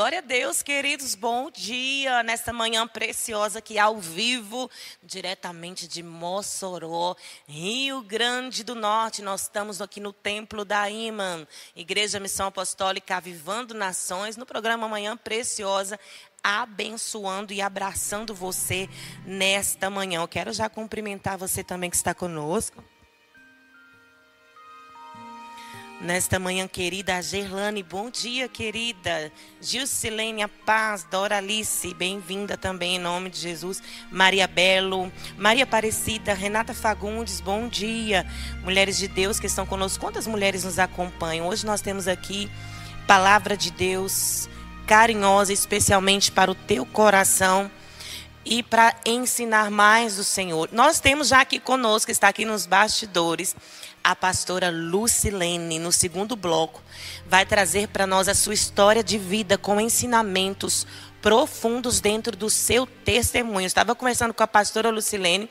Glória a Deus, queridos, bom dia. Nesta manhã preciosa aqui ao vivo, diretamente de Mossoró, Rio Grande do Norte. Nós estamos aqui no Templo da Imã, Igreja Missão Apostólica Avivando Nações, no programa Manhã Preciosa, abençoando e abraçando você nesta manhã. Eu quero já cumprimentar você também que está conosco. Nesta manhã, querida Gerlane, bom dia, querida. Gilcilene, a paz, Doralice, bem-vinda também, em nome de Jesus. Maria Belo, Maria Aparecida, Renata Fagundes, bom dia. Mulheres de Deus que estão conosco, quantas mulheres nos acompanham? Hoje nós temos aqui palavra de Deus carinhosa, especialmente para o teu coração e para ensinar mais do Senhor. Nós temos já aqui conosco, está aqui nos bastidores, a pastora Lucilene, no segundo bloco, vai trazer para nós a sua história de vida com ensinamentos profundos dentro do seu testemunho. Eu estava conversando com a pastora Lucilene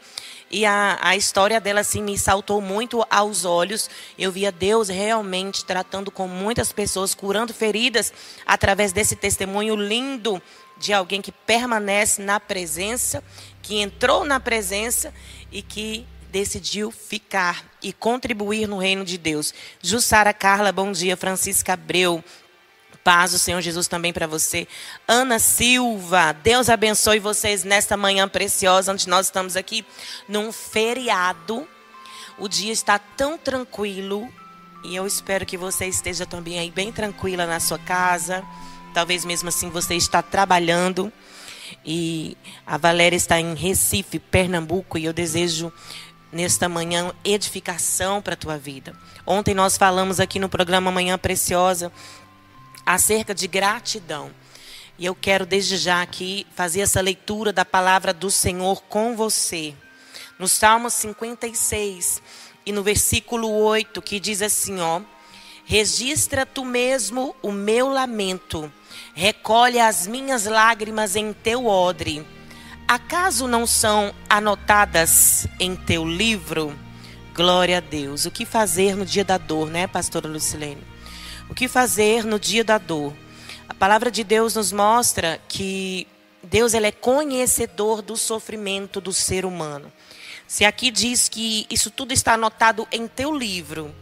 e a história dela assim, me saltou muito aos olhos. Eu via Deus realmente tratando com muitas pessoas, curando feridas através desse testemunho lindo de alguém que permanece na presença, que entrou na presença e que decidiu ficar e contribuir no reino de Deus. Jussara Carla, bom dia. Francisca Abreu, paz do Senhor Jesus também para você. Ana Silva, Deus abençoe vocês nesta manhã preciosa, onde nós estamos aqui num feriado. O dia está tão tranquilo e eu espero que você esteja também aí bem tranquila na sua casa. Talvez mesmo assim você está trabalhando. E a Valéria está em Recife, Pernambuco, e eu desejo nesta manhã edificação para a tua vida. Ontem nós falamos aqui no programa Manhã Preciosa acerca de gratidão. E eu quero desde já aqui fazer essa leitura da palavra do Senhor com você. No Salmo 56 e no versículo 8, que diz assim, ó: registra tu mesmo o meu lamento, recolhe as minhas lágrimas em teu odre. Acaso não são anotadas em teu livro? Glória a Deus. O que fazer no dia da dor, né, pastora Lucilene? O que fazer no dia da dor? A palavra de Deus nos mostra que Deus ele é conhecedor do sofrimento do ser humano. Se aqui diz que isso tudo está anotado em teu livro,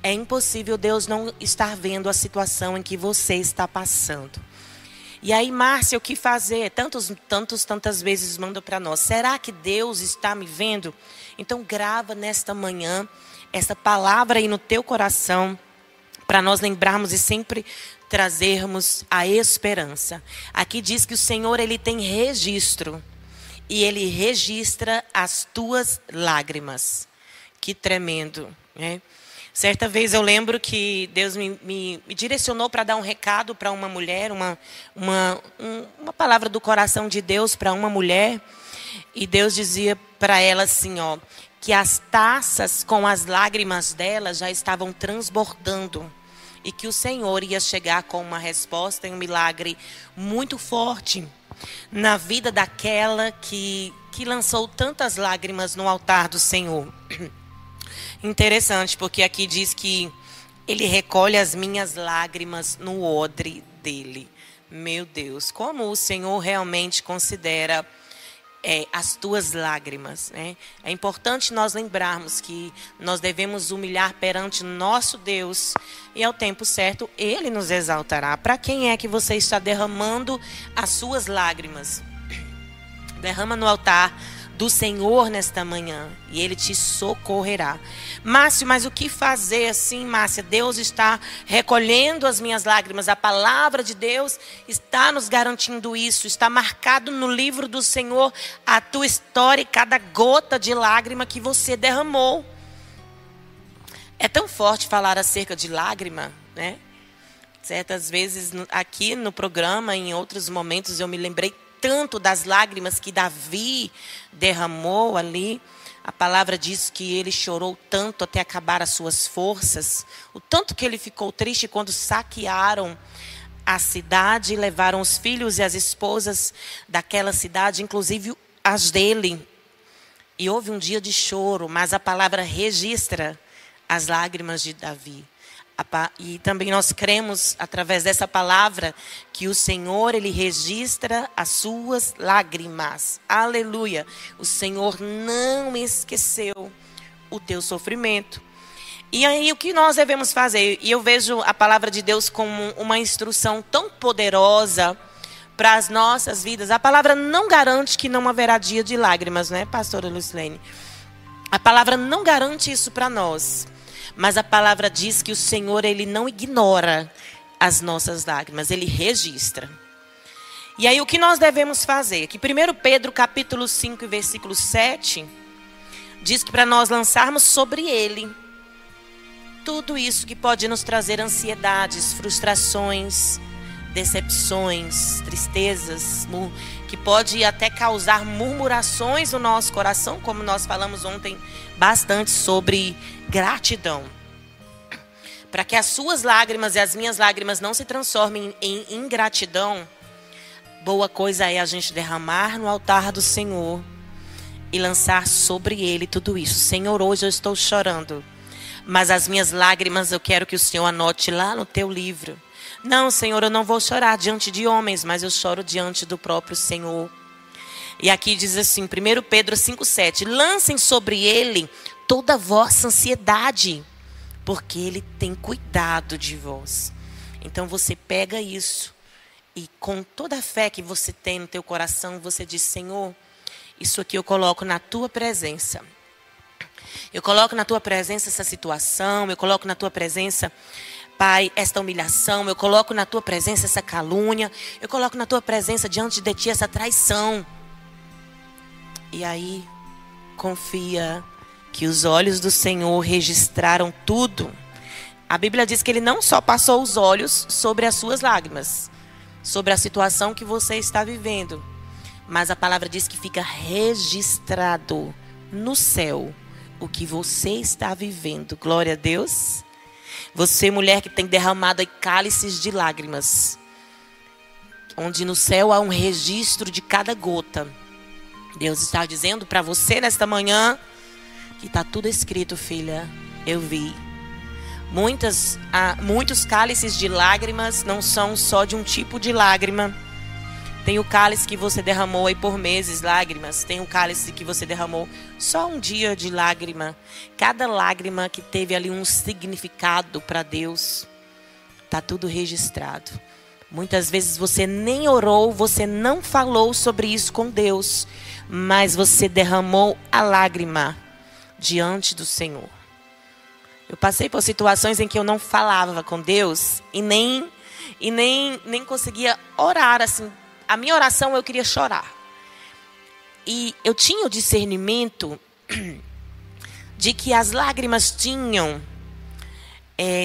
é impossível Deus não estar vendo a situação em que você está passando. E aí, Márcia, o que fazer? Tantas vezes manda para nós. Será que Deus está me vendo? Então grava nesta manhã essa palavra aí no teu coração, para nós lembrarmos e sempre trazermos a esperança. Aqui diz que o Senhor ele tem registro e ele registra as tuas lágrimas. Que tremendo, né? Certa vez eu lembro que Deus me direcionou para dar um recado para uma mulher, uma palavra do coração de Deus para uma mulher. E Deus dizia para ela assim, ó, que as taças com as lágrimas dela já estavam transbordando. E que o Senhor ia chegar com uma resposta e um milagre muito forte na vida daquela que lançou tantas lágrimas no altar do Senhor. Interessante, porque aqui diz que ele recolhe as minhas lágrimas no odre dele. Meu Deus, como o Senhor realmente considera as tuas lágrimas, né? É importante nós lembrarmos que nós devemos humilhar perante nosso Deus e ao tempo certo Ele nos exaltará. Para quem é que você está derramando as suas lágrimas? Derrama no altar do Senhor nesta manhã e Ele te socorrerá. Márcio, mas o que fazer assim, Márcia? Deus está recolhendo as minhas lágrimas. A palavra de Deus está nos garantindo isso. Está marcado no livro do Senhor a tua história e cada gota de lágrima que você derramou. É tão forte falar acerca de lágrima, né? Certas vezes aqui no programa, em outros momentos, eu me lembrei tanto das lágrimas que Davi derramou ali. A palavra diz que ele chorou tanto até acabar as suas forças. O tanto que ele ficou triste quando saquearam a cidade e levaram os filhos e as esposas daquela cidade, inclusive as dele. E houve um dia de choro, mas a palavra registra as lágrimas de Davi. E também nós cremos, através dessa palavra, que o Senhor, Ele registra as suas lágrimas. Aleluia! O Senhor não esqueceu o teu sofrimento. E aí, o que nós devemos fazer? E eu vejo a palavra de Deus como uma instrução tão poderosa para as nossas vidas. A palavra não garante que não haverá dia de lágrimas, né, pastora Lucilene? A palavra não garante isso para nós. Mas a palavra diz que o Senhor, Ele não ignora as nossas lágrimas, Ele registra. E aí o que nós devemos fazer? Que 1 Pedro capítulo 5, versículo 7, diz que para nós lançarmos sobre Ele tudo isso que pode nos trazer ansiedades, frustrações, decepções, tristezas, que pode até causar murmurações no nosso coração, como nós falamos ontem bastante sobre gratidão. Para que as suas lágrimas e as minhas lágrimas não se transformem em ingratidão, boa coisa é a gente derramar no altar do Senhor e lançar sobre Ele tudo isso. Senhor, hoje eu estou chorando, mas as minhas lágrimas eu quero que o Senhor anote lá no teu livro. Não, Senhor, eu não vou chorar diante de homens, mas eu choro diante do próprio Senhor. E aqui diz assim, 1 Pedro 5,7. Lancem sobre Ele toda a vossa ansiedade, porque Ele tem cuidado de vós. Então você pega isso e com toda a fé que você tem no teu coração, você diz, Senhor, isso aqui eu coloco na tua presença. Eu coloco na tua presença essa situação, eu coloco na tua presença, Pai, esta humilhação, eu coloco na tua presença essa calúnia, eu coloco na tua presença diante de ti essa traição. E aí, confia que os olhos do Senhor registraram tudo. A Bíblia diz que Ele não só passou os olhos sobre as suas lágrimas, sobre a situação que você está vivendo, mas a palavra diz que fica registrado no céu o que você está vivendo. Glória a Deus. Você, mulher que tem derramado aí cálices de lágrimas, onde no céu há um registro de cada gota. Deus está dizendo para você nesta manhã que está tudo escrito, filha. Eu vi. Muitos cálices de lágrimas não são só de um tipo de lágrima. Tem o cálice que você derramou aí por meses, lágrimas. Tem o cálice que você derramou só um dia de lágrima. Cada lágrima que teve ali um significado para Deus, está tudo registrado. Muitas vezes você nem orou, você não falou sobre isso com Deus, mas você derramou a lágrima diante do Senhor. Eu passei por situações em que eu não falava com Deus e nem conseguia orar assim. A minha oração eu queria chorar. E eu tinha o discernimento de que as lágrimas tinham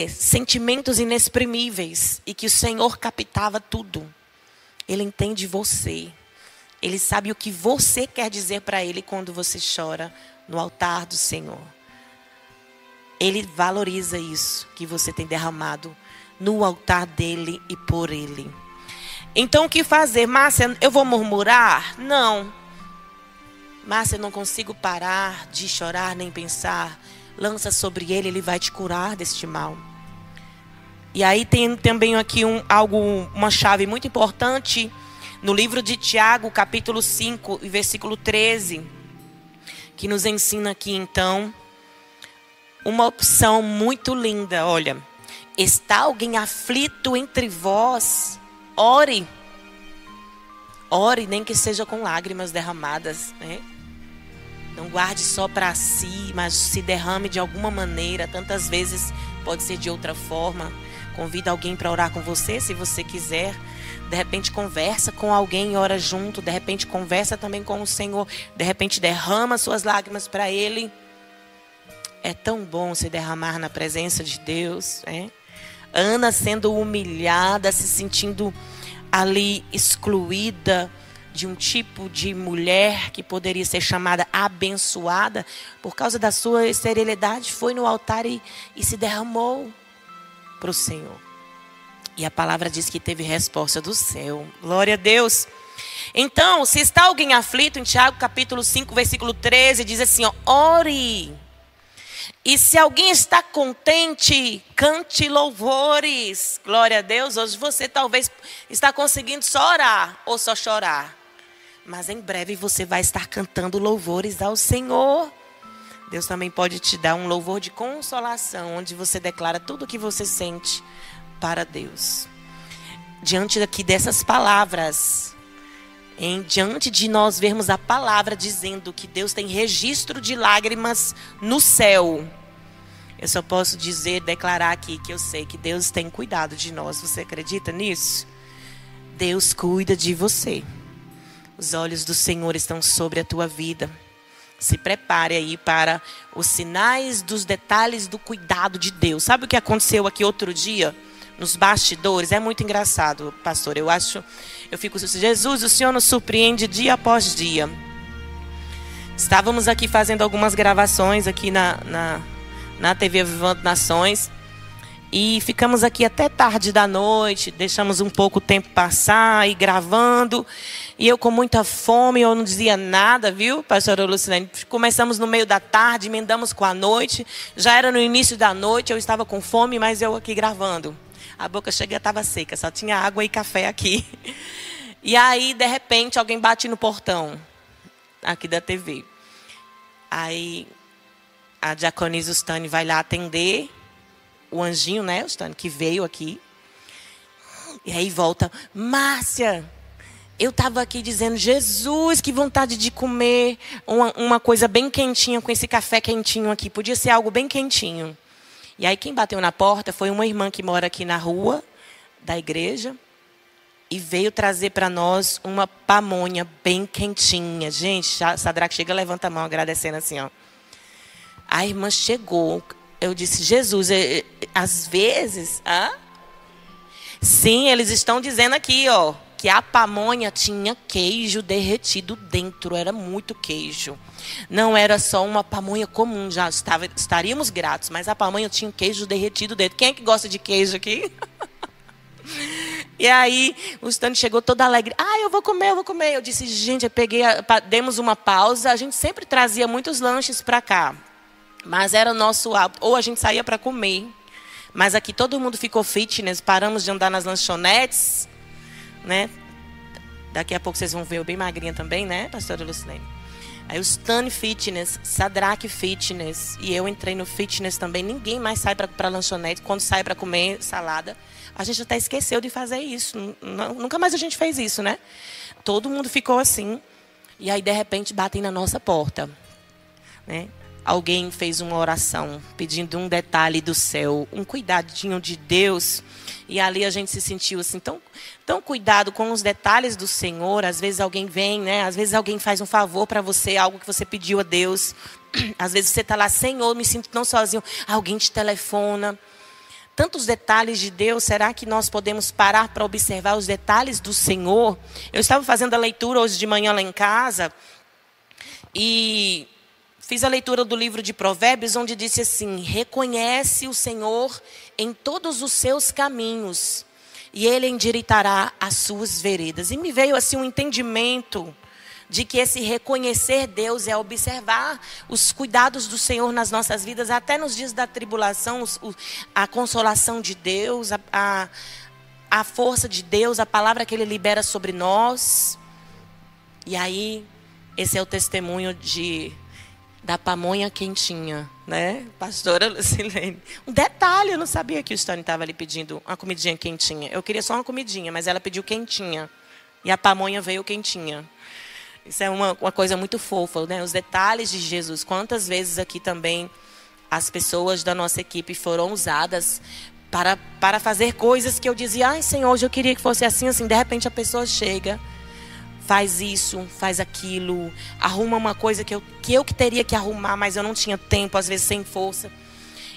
sentimentos inexprimíveis e que o Senhor captava tudo. Ele entende você. Ele sabe o que você quer dizer para Ele quando você chora no altar do Senhor. Ele valoriza isso que você tem derramado no altar dele e por Ele. Então o que fazer? Márcia, eu vou murmurar? Não. Márcia, eu não consigo parar de chorar nem pensar. Lança sobre Ele, Ele vai te curar deste mal. E aí tem também aqui uma chave muito importante no livro de Tiago, capítulo 5, versículo 13, que nos ensina aqui então uma opção muito linda. Olha, está alguém aflito entre vós? Ore. Ore, nem que seja com lágrimas derramadas, né? Não guarde só para si, mas se derrame de alguma maneira. Tantas vezes pode ser de outra forma. Convida alguém para orar com você, se você quiser. De repente conversa com alguém e ora junto. De repente conversa também com o Senhor. De repente derrama suas lágrimas para Ele. É tão bom se derramar na presença de Deus, né? Ana sendo humilhada, se sentindo ali excluída de um tipo de mulher que poderia ser chamada abençoada, por causa da sua esterilidade, foi no altar e se derramou para o Senhor. E a palavra diz que teve resposta do céu. Glória a Deus. Então, se está alguém aflito, em Tiago capítulo 5, versículo 13, diz assim, ó, ore. E se alguém está contente, cante louvores. Glória a Deus. Hoje você talvez está conseguindo só orar ou só chorar. Mas em breve você vai estar cantando louvores ao Senhor. Deus também pode te dar um louvor de consolação, onde você declara tudo o que você sente para Deus. Diante aqui dessas palavras, diante de nós vermos a palavra dizendo que Deus tem registro de lágrimas no céu, eu só posso dizer, declarar aqui que eu sei que Deus tem cuidado de nós. Você acredita nisso? Deus cuida de você. Os olhos do Senhor estão sobre a tua vida. Se prepare aí para os sinais dos detalhes do cuidado de Deus. Sabe o que aconteceu aqui outro dia? Nos bastidores? É muito engraçado, pastor. Eu fico, Jesus, o Senhor nos surpreende dia após dia. Estávamos aqui fazendo algumas gravações aqui na TV Vivando Nações. E ficamos aqui até tarde da noite, deixamos um pouco o tempo passar e gravando. E eu com muita fome, eu não dizia nada, viu, pastora Lucilene? Começamos no meio da tarde, emendamos com a noite. Já era no início da noite, eu estava com fome, mas eu aqui gravando. A boca chega estava seca, só tinha água e café aqui. E aí, de repente, alguém bate no portão aqui da TV. Aí a diaconisa Ustane vai lá atender. O anjinho, né, Ustane, que veio aqui. E aí volta, Márcia, eu estava aqui dizendo, Jesus, que vontade de comer uma coisa bem quentinha com esse café quentinho aqui. Podia ser algo bem quentinho. E aí quem bateu na porta foi uma irmã que mora aqui na rua da igreja. E veio trazer para nós uma pamonha bem quentinha. Gente, Sadraque chega, levanta a mão agradecendo assim, ó. A irmã chegou. Eu disse, Jesus, às vezes... Sim, eles estão dizendo aqui, ó, que a pamonha tinha queijo derretido dentro. Era muito queijo. Não era só uma pamonha comum, já estaríamos gratos. Mas a pamonha tinha queijo derretido dentro. Quem é que gosta de queijo aqui? E aí, o Stani chegou todo alegre. Eu vou comer, eu vou comer. Eu disse, gente, demos uma pausa. A gente sempre trazia muitos lanches para cá. Mas era o nosso hábito. Ou a gente saía para comer. Mas aqui todo mundo ficou fitness. Paramos de andar nas lanchonetes. Né? Daqui a pouco vocês vão ver eu bem magrinha também, né, pastora Lucilene? Aí o Stan Fitness, Sadraque Fitness. E eu entrei no fitness também. Ninguém mais sai para lanchonete. Quando sai para comer salada. A gente até esqueceu de fazer isso. Nunca mais a gente fez isso, né? Todo mundo ficou assim. E aí, de repente, batem na nossa porta. Né? Alguém fez uma oração pedindo um detalhe do céu, um cuidadinho de Deus. E ali a gente se sentiu assim, tão cuidado com os detalhes do Senhor. Às vezes alguém vem, né? Às vezes alguém faz um favor para você, algo que você pediu a Deus. Às vezes você está lá, Senhor, me sinto tão sozinho. Alguém te telefona. Tantos detalhes de Deus, será que nós podemos parar para observar os detalhes do Senhor? Eu estava fazendo a leitura hoje de manhã lá em casa e fiz a leitura do livro de Provérbios, onde disse assim, reconhece o Senhor em todos os seus caminhos e Ele endireitará as suas veredas. E me veio assim um entendimento de que esse reconhecer Deus é observar os cuidados do Senhor nas nossas vidas, até nos dias da tribulação, a consolação de Deus, a força de Deus, a palavra que Ele libera sobre nós. E aí, esse é o testemunho da pamonha quentinha, né, pastora Lucilene? Um detalhe, eu não sabia que o Stone estava ali pedindo uma comidinha quentinha. Eu queria só uma comidinha, mas ela pediu quentinha. E a pamonha veio quentinha. Isso é uma coisa muito fofa, né? Os detalhes de Jesus. Quantas vezes aqui também as pessoas da nossa equipe foram usadas para fazer coisas que eu dizia, ai, Senhor, hoje eu queria que fosse assim, assim. De repente a pessoa chega, faz isso, faz aquilo, arruma uma coisa que eu que teria que arrumar, mas eu não tinha tempo, às vezes sem força.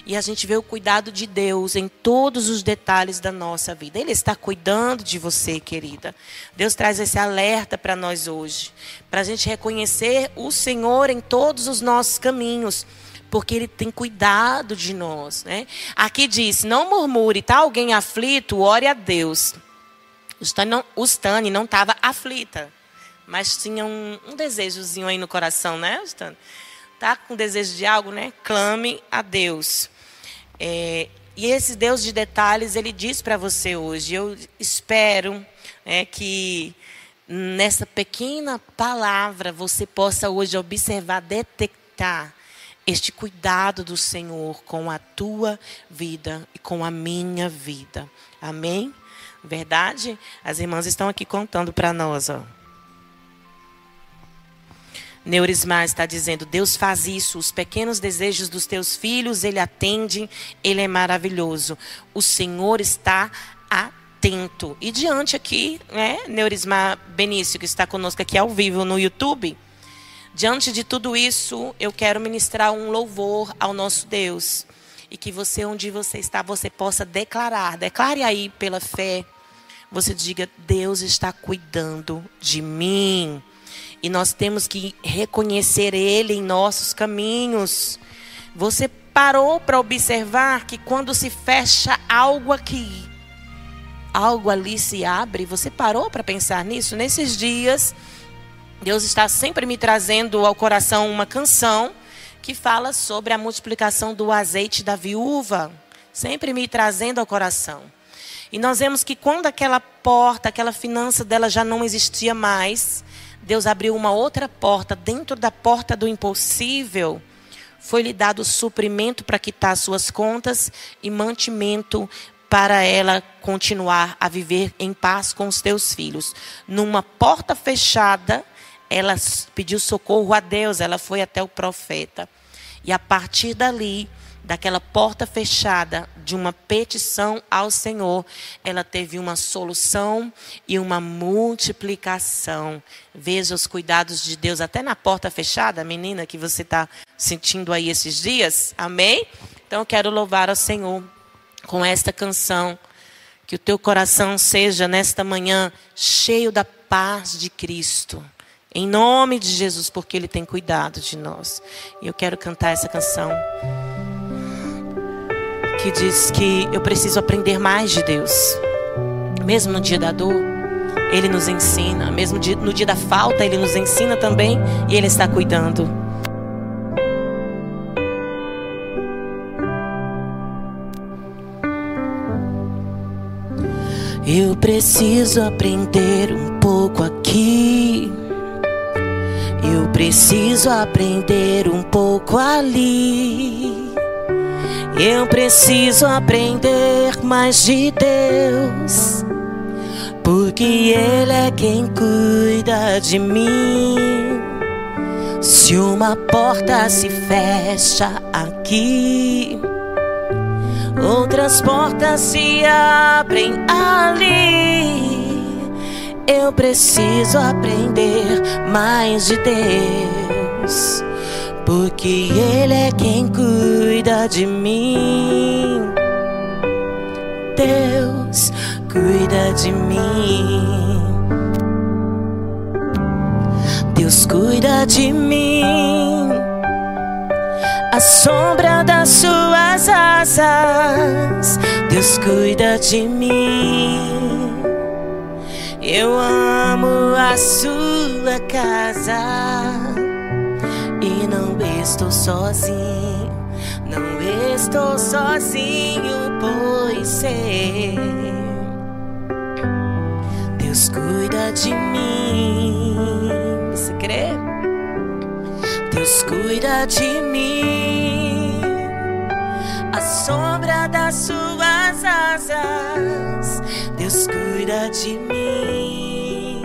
E a gente vê o cuidado de Deus em todos os detalhes da nossa vida. Ele está cuidando de você, querida. Deus traz esse alerta para nós hoje. Para a gente reconhecer o Senhor em todos os nossos caminhos. Porque Ele tem cuidado de nós. Né? Aqui diz, não murmure, está alguém aflito, ore a Deus. O Stani não estava aflita. Mas tinha um desejozinho aí no coração, né, Stani? Tá com desejo de algo, né? Clame a Deus. E esse Deus de detalhes, Ele diz para você hoje. Eu espero que nessa pequena palavra você possa hoje observar, detectar este cuidado do Senhor com a tua vida e com a minha vida. Amém? Verdade? As irmãs estão aqui contando para nós, ó. Neurismar está dizendo, Deus faz isso, os pequenos desejos dos teus filhos, Ele atende, Ele é maravilhoso. O Senhor está atento. E diante aqui, né, Neurismar Benício, que está conosco aqui ao vivo no YouTube, diante de tudo isso, eu quero ministrar um louvor ao nosso Deus. E que você, onde você está, você possa declare aí pela fé, você diga, Deus está cuidando de mim. E nós temos que reconhecer Ele em nossos caminhos. Você parou para observar que quando se fecha algo aqui, algo ali se abre? Você parou para pensar nisso? Nesses dias, Deus está sempre me trazendo ao coração uma canção que fala sobre a multiplicação do azeite da viúva. Sempre me trazendo ao coração. E nós vemos que quando aquela porta, aquela finança dela já não existia mais, Deus abriu uma outra porta, dentro da porta do impossível, foi-lhe dado suprimento para quitar suas contas e mantimento para ela continuar a viver em paz com os teus filhos. Numa porta fechada, ela pediu socorro a Deus, ela foi até o profeta. E a partir dali, daquela porta fechada, de uma petição ao Senhor, ela teve uma solução e uma multiplicação. Veja os cuidados de Deus, até na porta fechada, menina, que você está sentindo aí esses dias. Amém? Então eu quero louvar ao Senhor com esta canção. Que o teu coração seja, nesta manhã, cheio da paz de Cristo. Em nome de Jesus, porque Ele tem cuidado de nós. E eu quero cantar essa canção que diz que eu preciso aprender mais de Deus. Mesmo no dia da dor, Ele nos ensina. Mesmo no dia da falta, Ele nos ensina também. E Ele está cuidando. Eu preciso aprender um pouco aqui. Eu preciso aprender um pouco ali. Eu preciso aprender mais de Deus, porque Ele é quem cuida de mim. Se uma porta se fecha aqui, outras portas se abrem ali. Eu preciso aprender mais de Deus, porque Ele é quem cuida de mim. Deus cuida de mim. Deus cuida de mim. A sombra das suas asas, Deus cuida de mim. Eu amo a sua casa e não estou sozinho, não estou sozinho, pois sei, Deus cuida de mim. Você crê? Deus cuida de mim. A sombra das suas asas, Deus cuida de mim.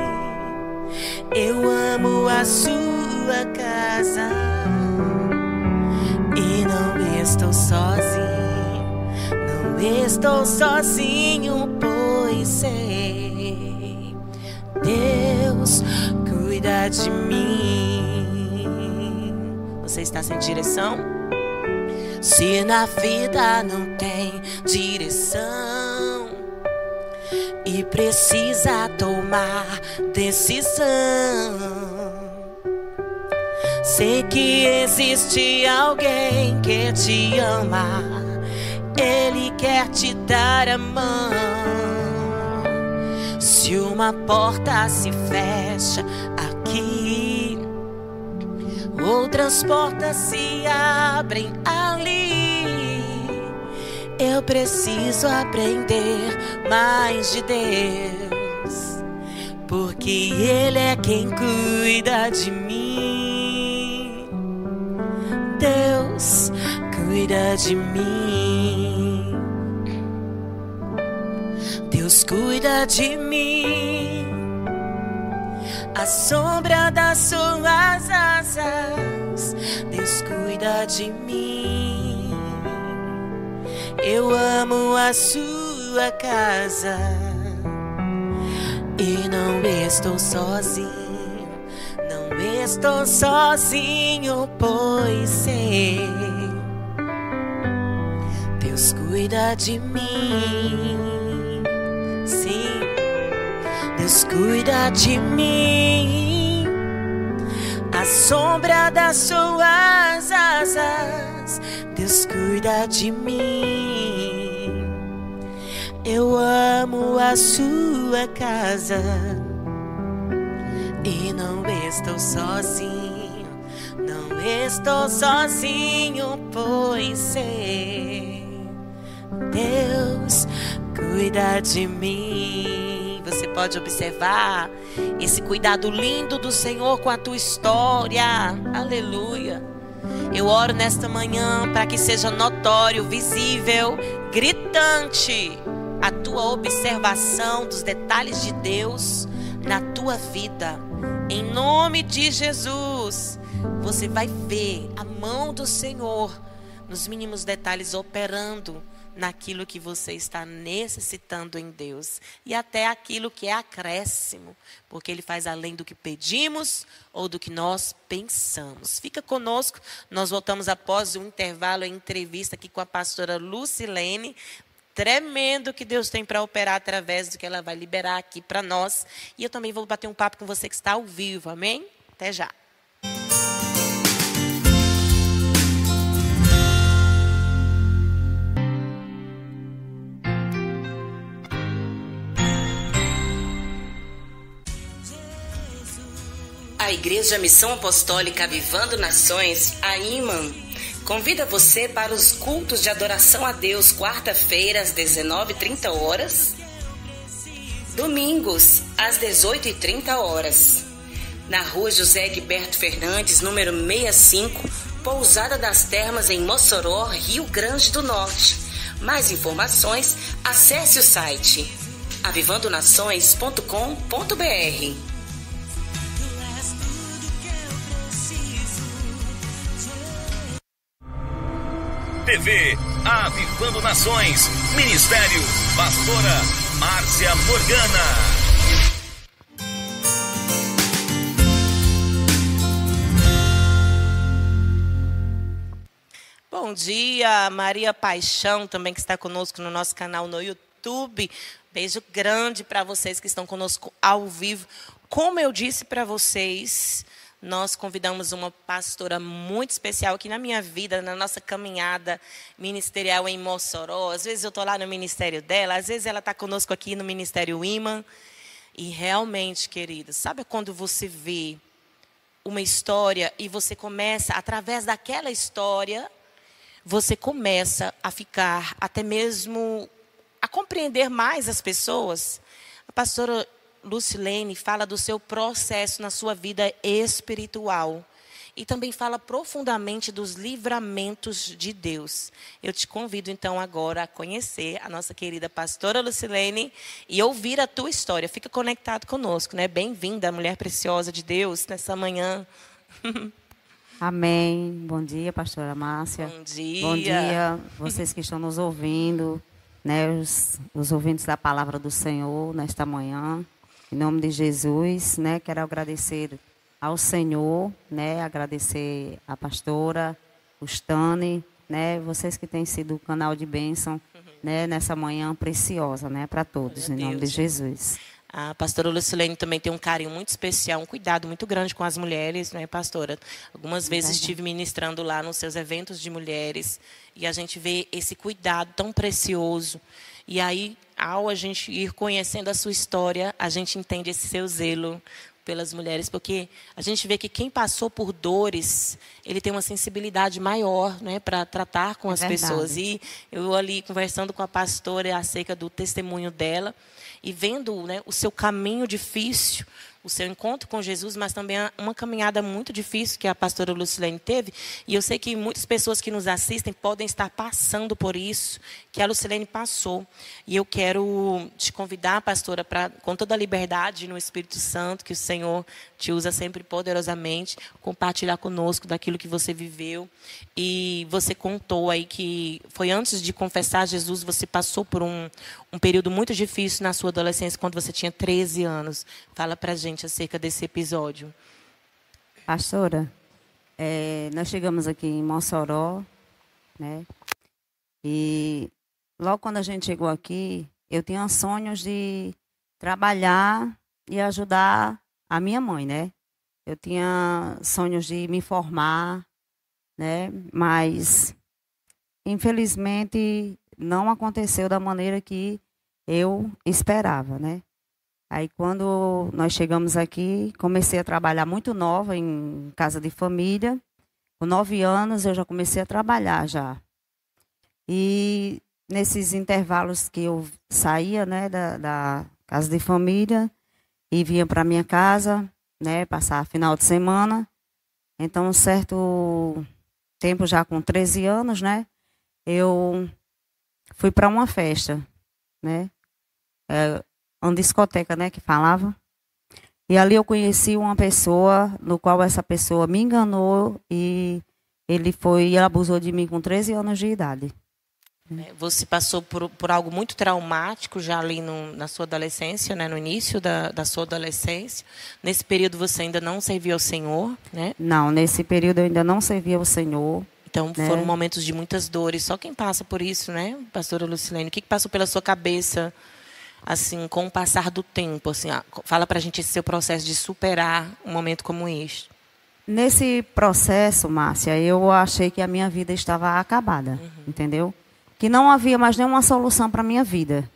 Eu amo a sua casa e não estou sozinho, não estou sozinho, pois sei, Deus cuida de mim. Você está sem direção? Se na vida não tem direção e precisa tomar decisão, sei que existe alguém que te ama, Ele quer te dar a mão. Se uma porta se fecha aqui, outras portas se abrem ali. Eu preciso aprender mais de Deus, porque Ele é quem cuida de mim. Deus cuida de mim. Deus cuida de mim. A sombra das suas asas, Deus cuida de mim. Eu amo a sua casa e não estou sozinho, não estou sozinho, pois sei, Deus cuida de mim. Sim, Deus cuida de mim. A sombra das suas asas, Deus cuida de mim. Eu amo a sua casa e não estou sozinho, não estou sozinho, pois sei, Deus cuida de mim. Você pode observar esse cuidado lindo do Senhor com a tua história. Aleluia. Eu oro nesta manhã para que seja notório, visível, gritante a tua observação dos detalhes de Deus na tua vida. Em nome de Jesus, você vai ver a mão do Senhor nos mínimos detalhes operando naquilo que você está necessitando em Deus, e até aquilo que é acréscimo, porque Ele faz além do que pedimos ou do que nós pensamos. Fica conosco, nós voltamos após o intervalo, a entrevista aqui com a pastora Lucilene. Tremendo que Deus tem para operar através do que ela vai liberar aqui para nós. E eu também vou bater um papo com você que está ao vivo, amém? Até já. A Igreja Missão Apostólica Avivando Nações, a IMAN, convida você para os cultos de adoração a Deus, quarta-feira, às 19h30, domingos, às 18h30, na rua José Egberto Fernandes, número 65, Pousada das Termas, em Mossoró, Rio Grande do Norte. Mais informações, acesse o site avivandonações.com.br. TV Avivando Nações, Ministério Pastora Márcia Morgana. Bom dia, Maria Paixão, também que está conosco no nosso canal no YouTube. Beijo grande para vocês que estão conosco ao vivo. Como eu disse para vocês, nós convidamos uma pastora muito especial aqui na minha vida, na nossa caminhada ministerial em Mossoró. Às vezes eu estou lá no ministério dela, às vezes ela está conosco aqui no Ministério IMAN. E realmente, queridos, sabe quando você vê uma história e você começa, através daquela história, você começa a ficar, até mesmo a compreender mais as pessoas? A pastora Lucilene fala do seu processo na sua vida espiritual e também fala profundamente dos livramentos de Deus. Eu te convido então agora a conhecer a nossa querida pastora Lucilene e ouvir a tua história. Fica conectado conosco, né? Bem-vinda, mulher preciosa de Deus, nessa manhã. Amém. Bom dia, pastora Márcia. Bom dia. Bom dia, vocês que estão nos ouvindo, né? Os ouvintes da palavra do Senhor nesta manhã. Em nome de Jesus, né, quero agradecer ao Senhor, né, agradecer a pastora, o Stani, né, vocês que têm sido o canal de bênção, né, nessa manhã preciosa, né, para todos, em nome de Jesus. A pastora Lucilene também tem um carinho muito especial, um cuidado muito grande com as mulheres, né, pastora? Algumas vezes estive ministrando lá nos seus eventos de mulheres e a gente vê esse cuidado tão precioso. E aí, ao a gente ir conhecendo a sua história, a gente entende esse seu zelo pelas mulheres, porque a gente vê que quem passou por dores, ele tem uma sensibilidade maior, né, para tratar com as pessoas. E eu ali conversando com a pastora acerca do testemunho dela e vendo, né, o seu caminho difícil, o seu encontro com Jesus, mas também uma caminhada muito difícil que a pastora Lucilene teve. E eu sei que muitas pessoas que nos assistem podem estar passando por isso, que a Lucilene passou. E eu quero te convidar, pastora, para, com toda a liberdade no Espírito Santo, que o Senhor te usa sempre poderosamente, compartilhar conosco daquilo que você viveu. E você contou aí que foi antes de confessar Jesus, você passou por um período muito difícil na sua adolescência, quando você tinha 13 anos. Fala para a gente acerca desse episódio. Pastora, nós chegamos aqui em Mossoró, né? E logo quando a gente chegou aqui, eu tinha sonhos de trabalhar e ajudar a minha mãe, né? Eu tinha sonhos de me formar, né? Mas, infelizmente, não aconteceu da maneira que eu esperava, né? Aí, quando nós chegamos aqui, comecei a trabalhar muito nova em casa de família. Com 9 anos, eu já comecei a trabalhar já. E nesses intervalos que eu saía, né, da casa de família e vinha para minha casa, né, passar final de semana. Então, um certo tempo, já com 13 anos, né, eu fui para uma festa, né, uma discoteca, né, que falava. E ali eu conheci uma pessoa, no qual essa pessoa me enganou e ele abusou de mim com 13 anos de idade. Você passou por algo muito traumático já ali na sua adolescência, né, no início da sua adolescência. Nesse período você ainda não servia ao Senhor, né? Não, nesse período eu ainda não servia ao Senhor. Então, né? Foram momentos de muitas dores. Só quem passa por isso, né, pastora Lucilene? O que passou pela sua cabeça, assim, com o passar do tempo? Assim, fala pra gente esse seu processo de superar um momento como este. Nesse processo, Márcia, eu achei que a minha vida estava acabada, entendeu? Que não havia mais nenhuma solução para a minha vida.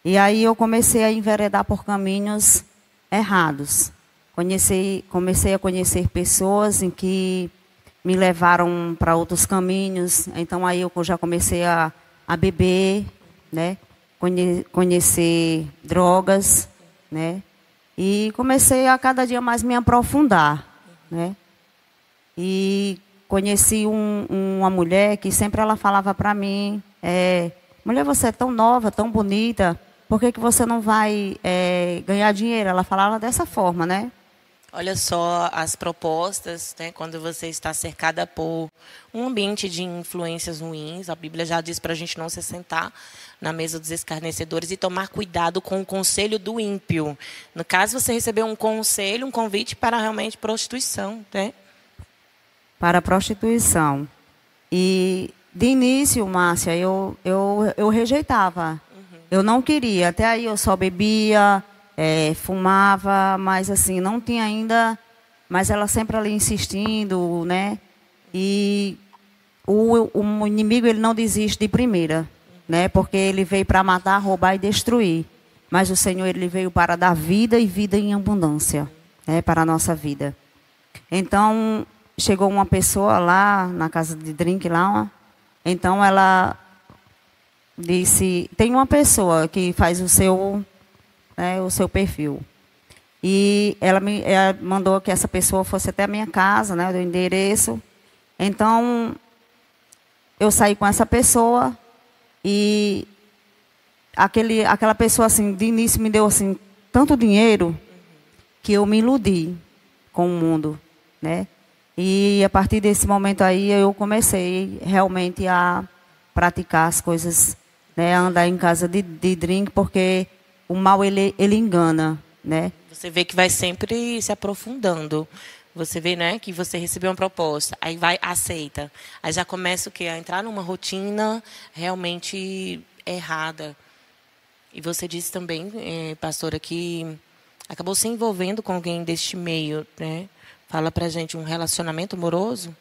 E aí eu comecei a enveredar por caminhos errados. Comecei a conhecer pessoas em que me levaram para outros caminhos. Então aí eu já comecei a beber, né? Conhecer drogas, né? E comecei a cada dia mais me aprofundar, né? E conheci uma mulher que sempre ela falava para mim, mulher, você é tão nova, tão bonita, por que você não vai ganhar dinheiro? Ela falava dessa forma, né? Olha só as propostas, né, quando você está cercada por um ambiente de influências ruins. A Bíblia já diz para a gente não se sentar na mesa dos escarnecedores e tomar cuidado com o conselho do ímpio. No caso, você recebeu um conselho, um convite para realmente prostituição, né? Para a prostituição. E de início, Márcia, eu rejeitava. Eu não queria. Até aí eu só bebia, fumava, mas assim, não tinha ainda. Mas ela sempre ali insistindo, né? E o inimigo, ele não desiste de primeira, né? Porque ele veio para matar, roubar e destruir. Mas o Senhor, ele veio para dar vida e vida em abundância, né? Para a nossa vida. Então, chegou uma pessoa lá na casa de drink lá, então ela disse, tem uma pessoa que faz o seu perfil. E ela mandou que essa pessoa fosse até a minha casa, né, do endereço. Então, eu saí com essa pessoa e aquela pessoa, assim, de início me deu, assim, tanto dinheiro que eu me iludi com o mundo, né? E a partir desse momento aí eu comecei realmente a praticar as coisas, né, a andar em casa de drink, porque o mal ele engana, né? Você vê que vai sempre se aprofundando. Você vê, né, que você recebeu uma proposta, aí vai, aceita. Aí já começa o quê? A entrar numa rotina realmente errada. E você disse também, pastora, que acabou se envolvendo com alguém deste meio, né? Fala pra gente um relacionamento amoroso.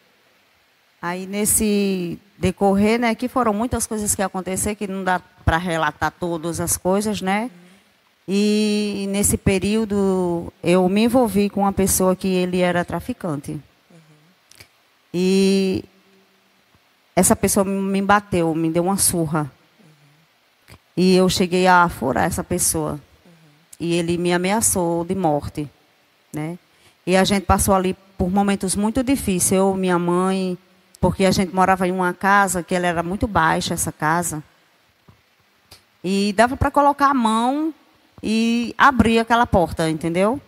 Aí nesse decorrer, né, que foram muitas coisas que aconteceram, que não dá para relatar todas as coisas, né? E nesse período eu me envolvi com uma pessoa que ele era traficante. E essa pessoa me bateu, me deu uma surra. E eu cheguei a furar essa pessoa. E ele me ameaçou de morte, né? E a gente passou ali por momentos muito difíceis, eu, minha mãe, porque a gente morava em uma casa que ela era muito baixa, essa casa. E dava para colocar a mão e abrir aquela porta, entendeu?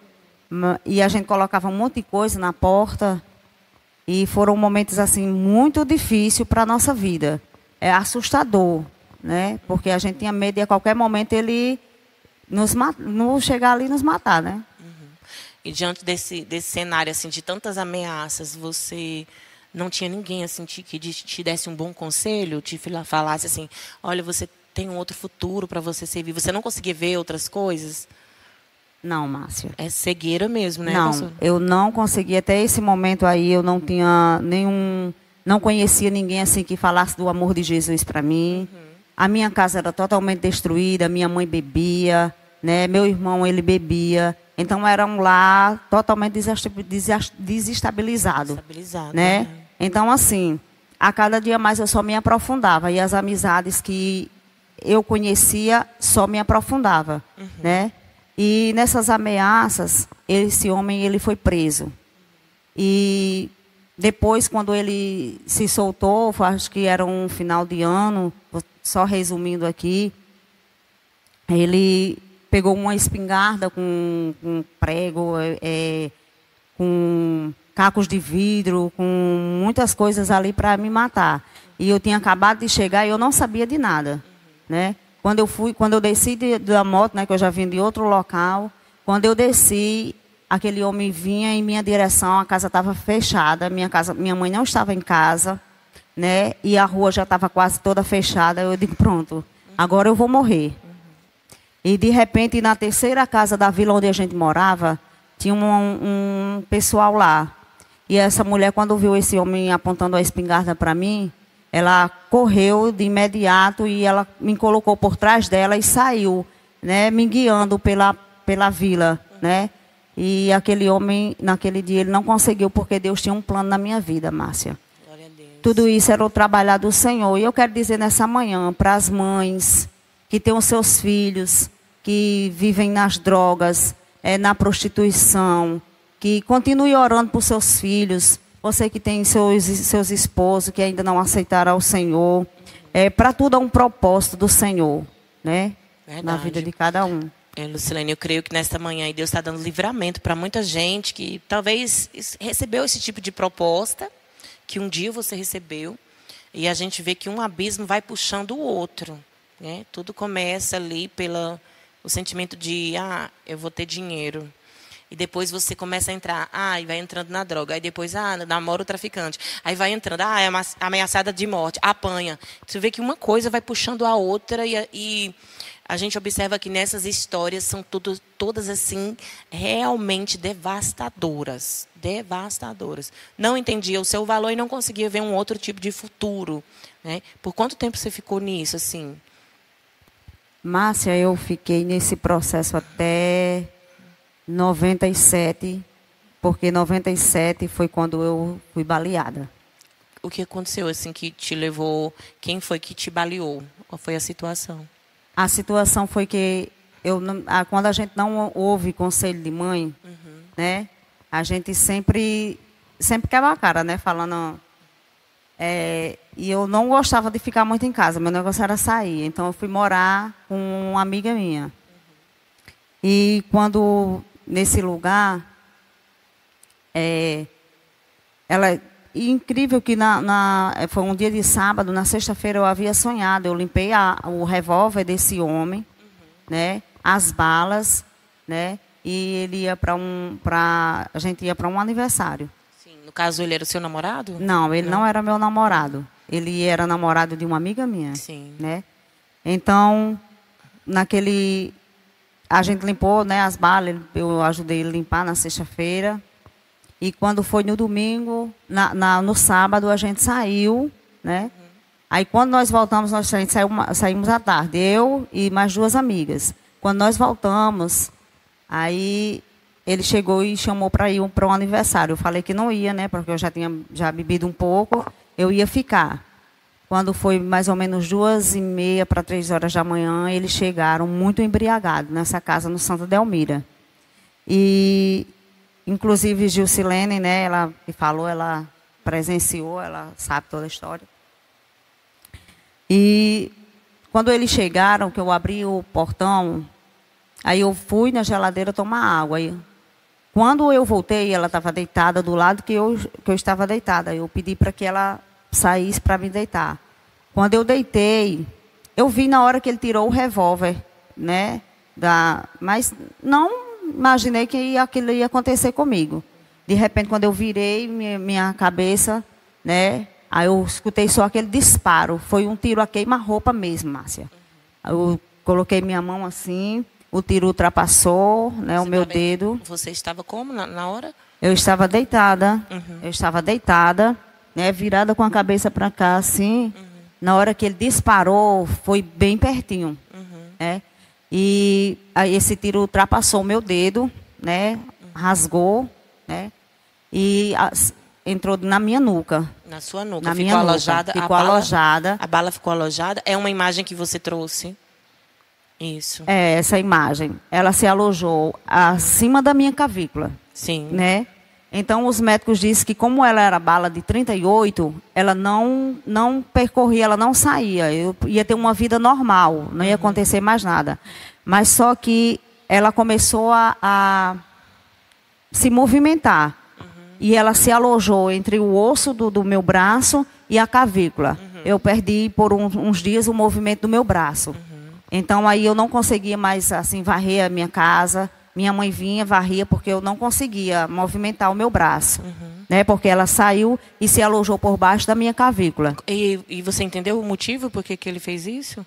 E a gente colocava um monte de coisa na porta. E foram momentos assim muito difíceis para a nossa vida. É assustador, né? Porque a gente tinha medo de a qualquer momento ele nos chegar ali e nos matar, né? E diante desse cenário assim de tantas ameaças, você não tinha ninguém assim que te desse um bom conselho, te falasse assim, olha, você tem um outro futuro para você servir. Você não conseguia ver outras coisas? Não, Márcia. É cegueira mesmo, né, não, pastor? Eu não conseguia. Até esse momento aí, eu não tinha não conhecia ninguém assim que falasse do amor de Jesus para mim. A minha casa era totalmente destruída, minha mãe bebia, né? Meu irmão, ele bebia. Então, era um lar totalmente desestabilizado. Estabilizado, né? Então, assim, a cada dia mais eu só me aprofundava. E as amizades que eu conhecia só me aprofundava, né? E nessas ameaças, esse homem ele foi preso. E depois, quando ele se soltou, acho que era um final de ano, só resumindo aqui, ele pegou uma espingarda com prego, com cacos de vidro, com muitas coisas ali para me matar. E eu tinha acabado de chegar e eu não sabia de nada, né? Quando eu desci da moto, né, que eu já vim de outro local, quando eu desci, aquele homem vinha em minha direção, a casa estava fechada, minha mãe não estava em casa, né, e a rua já estava quase toda fechada. Eu digo, pronto, agora eu vou morrer. E de repente, na terceira casa da vila onde a gente morava, tinha um pessoal lá. E essa mulher, quando viu esse homem apontando a espingarda para mim, ela correu de imediato e ela me colocou por trás dela e saiu, né, me guiando pela vila, né? E aquele homem, naquele dia, ele não conseguiu, porque Deus tinha um plano na minha vida, Márcia. Glória a Deus. Tudo isso era o trabalhar do Senhor. E eu quero dizer nessa manhã para as mães que têm os seus filhos, que vivem nas drogas, na prostituição, que continue orando por seus filhos. Você que tem seus esposos que ainda não aceitaram ao Senhor. Para tudo há um propósito do Senhor, né? Verdade. Na vida de cada um. Lucilene, eu creio que nesta manhã Deus está dando livramento para muita gente que talvez recebeu esse tipo de proposta, que um dia você recebeu, e a gente vê que um abismo vai puxando o outro, né? Tudo começa ali o sentimento de, eu vou ter dinheiro. E depois você começa a entrar, e vai entrando na droga. Aí depois, namora o traficante. Aí vai entrando, é ameaçada de morte, apanha. Você vê que uma coisa vai puxando a outra e a gente observa que nessas histórias são todas assim, realmente devastadoras. Devastadoras. Não entendia o seu valor e não conseguia ver um outro tipo de futuro, né? Por quanto tempo você ficou nisso, assim? Márcia, eu fiquei nesse processo até 97, porque 97 foi quando eu fui baleada. O que aconteceu assim que te levou? Quem foi que te baleou? Qual foi a situação? A situação foi que quando a gente não ouve conselho de mãe, né? A gente sempre quebra a cara, né? Falando. E eu não gostava de ficar muito em casa. Meu negócio era sair. Então eu fui morar com uma amiga minha. E quando nesse lugar, incrível que foi um dia de sábado, na sexta-feira eu havia sonhado, eu limpei o revólver desse homem, né, as balas, né, e ele ia a gente ia para um aniversário. Sim, no caso ele era o seu namorado? Não, ele não era meu namorado, ele era namorado de uma amiga minha. Sim. Né? Então, a gente limpou, né, as balas, eu ajudei ele a limpar na sexta-feira. E quando foi no domingo, no sábado, a gente saiu, né? Aí quando nós voltamos, saímos à tarde, eu e mais duas amigas. Quando nós voltamos, aí ele chegou e chamou para ir para um aniversário. Eu falei que não ia, né? Porque eu já tinha bebido um pouco, eu ia ficar. Quando foi mais ou menos 2h30 para 3h da manhã, eles chegaram muito embriagados nessa casa no Santa Delmira. E, inclusive, Gilcilene, né? Ela que falou, ela presenciou, ela sabe toda a história. E quando eles chegaram, que eu abri o portão, aí eu fui na geladeira tomar água. E quando eu voltei, ela estava deitada do lado que eu estava deitada. Eu pedi para que ela saísse para me deitar. Quando eu deitei, eu vi na hora que ele tirou o revólver, né? Mas não imaginei que aquilo ia acontecer comigo. De repente, quando eu virei minha cabeça, né? Aí eu escutei só aquele disparo. Foi um tiro a queima-roupa mesmo, Márcia. Eu coloquei minha mão assim, o tiro ultrapassou, né, o meu dedo. Você estava como na hora? Eu estava deitada. Eu estava deitada, né, virada com a cabeça para cá, assim. Na hora que ele disparou, foi bem pertinho. Né? E aí esse tiro ultrapassou o meu dedo, né, rasgou, né, e entrou na minha nuca. Na sua nuca. Na ficou minha alojada. Nuca. Ficou alojada. A bala ficou alojada. É uma imagem que você trouxe. Isso. É, essa imagem. Ela se alojou acima da minha clavícula. Sim. Né? Então, os médicos disseram que como ela era bala de 38, ela não percorria, ela não saía. Eu ia ter uma vida normal, não ia acontecer mais nada. Mas só que ela começou a se movimentar. E ela se alojou entre o osso do meu braço e a clavícula. Eu perdi por uns dias o movimento do meu braço. Então, aí eu não conseguia mais assim varrer a minha casa. Minha mãe vinha, varria, porque eu não conseguia movimentar o meu braço. Né? Porque ela saiu e se alojou por baixo da minha clavícula. E você entendeu o motivo por que ele fez isso?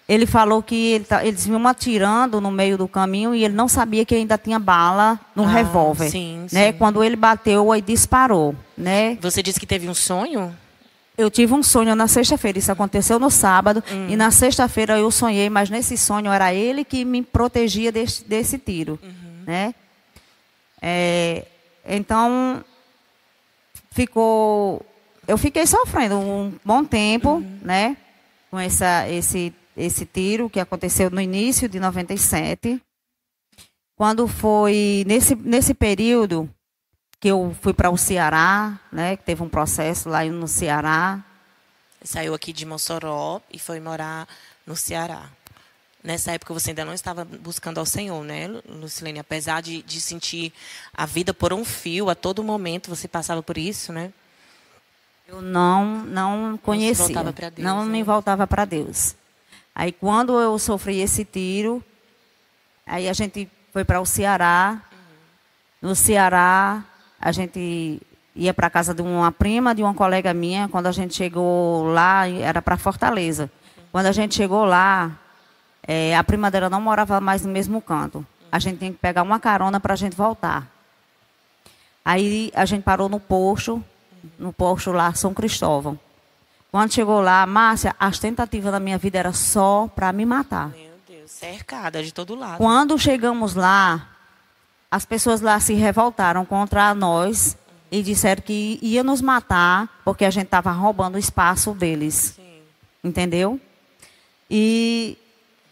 Ele falou que eles vinham atirando no meio do caminho e ele não sabia que ainda tinha bala no revólver. Sim, né? sim. Quando ele bateu, aí disparou. Né? Você disse que teve um sonho? Eu tive um sonho na sexta-feira, isso aconteceu no sábado, e na sexta-feira eu sonhei, mas nesse sonho era ele que me protegia desse tiro. Né? Então, eu fiquei sofrendo um bom tempo, né? Com esse tiro que aconteceu no início de 97. Quando foi nesse período que eu fui para o Ceará, né, que teve um processo lá no Ceará. Saiu aqui de Mossoró e foi morar no Ceará. Nessa época você ainda não estava buscando ao Senhor, né, Lucilene? Apesar de sentir a vida por um fio, a todo momento você passava por isso, né? Eu não conhecia, não me voltava para Deus. Aí quando eu sofri esse tiro, aí a gente foi para o Ceará. No Ceará, a gente ia para a casa de uma prima, de uma colega minha. Quando a gente chegou lá, era para Fortaleza. Quando a gente chegou lá, a prima dela não morava mais no mesmo canto. A gente tinha que pegar uma carona para a gente voltar. Aí a gente parou no posto lá, São Cristóvão. Quando chegou lá, Márcia, as tentativas da minha vida era só para me matar. Meu Deus, cercada de todo lado. Quando chegamos lá, as pessoas lá se revoltaram contra nós e disseram que ia nos matar porque a gente estava roubando o espaço deles. Sim. Entendeu? E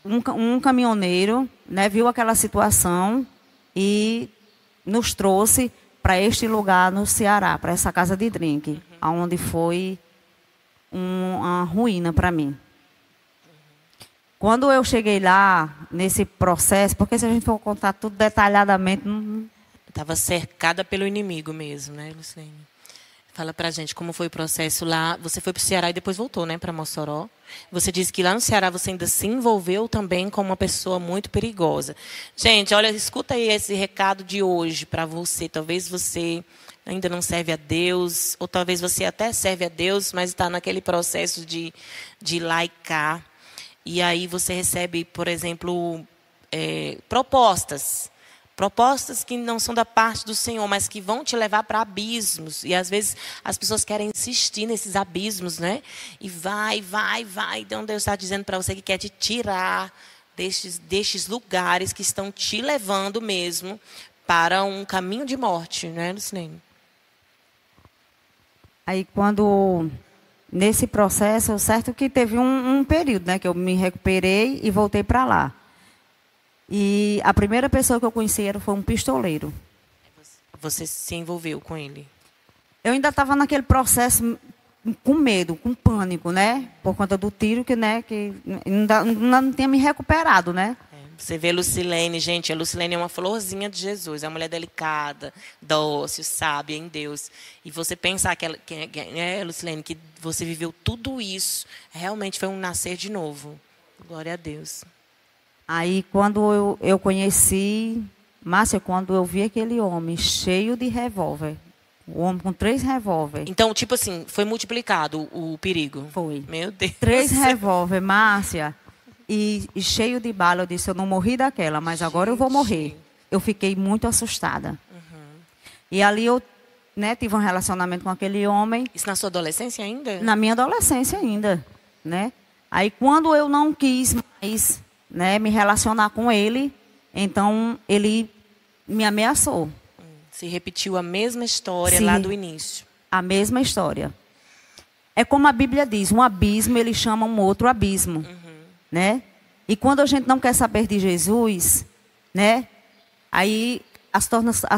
um caminhoneiro, né, viu aquela situação e nos trouxe para este lugar no Ceará, para essa casa de drink, onde foi uma ruína para mim. Quando eu cheguei lá, nesse processo, porque se a gente for contar tudo detalhadamente... Estava cercada pelo inimigo mesmo, né, Lucilene? Fala pra gente como foi o processo lá. Você foi para o Ceará e depois voltou, né, para Mossoró. Você disse que lá no Ceará você ainda se envolveu também com uma pessoa muito perigosa. Gente, olha, escuta aí esse recado de hoje para você. Talvez você ainda não serve a Deus, ou talvez você até serve a Deus, mas está naquele processo de laicar. E aí você recebe, por exemplo, propostas que não são da parte do Senhor, mas que vão te levar para abismos. E às vezes as pessoas querem insistir nesses abismos, né? E vai. Então Deus está dizendo para você que quer te tirar destes lugares que estão te levando mesmo para um caminho de morte, né, Lucilene? Aí, nesse processo, certo que teve um período, né, que eu me recuperei e voltei para lá. E a primeira pessoa que eu conheci foi um pistoleiro. Você se envolveu com ele? Eu ainda estava naquele processo com medo, com pânico, né? Por conta do tiro que ainda não tinha me recuperado, né? Você vê Lucilene, gente, a Lucilene é uma florzinha de Jesus, é uma mulher delicada, dócil, sábia em Deus. E você pensar Lucilene, que você viveu tudo isso, realmente foi um nascer de novo. Glória a Deus. Aí, quando eu conheci, Márcia, quando eu vi aquele homem cheio de revólver, o homem com 3 revólveres. Então, tipo assim, foi multiplicado o perigo? Foi. Meu Deus. 3 revólveres, Márcia. E cheio de bala, eu disse, eu não morri daquela, mas agora eu vou morrer. Eu fiquei muito assustada. E ali eu tive um relacionamento com aquele homem. Isso na sua adolescência ainda? Na minha adolescência ainda, né? Aí quando eu não quis mais, me relacionar com ele, então ele me ameaçou. Se repetiu a mesma história lá do início. A mesma história. É como a Bíblia diz, um abismo ele chama um outro abismo. Né? E quando a gente não quer saber de Jesus, né? Aí as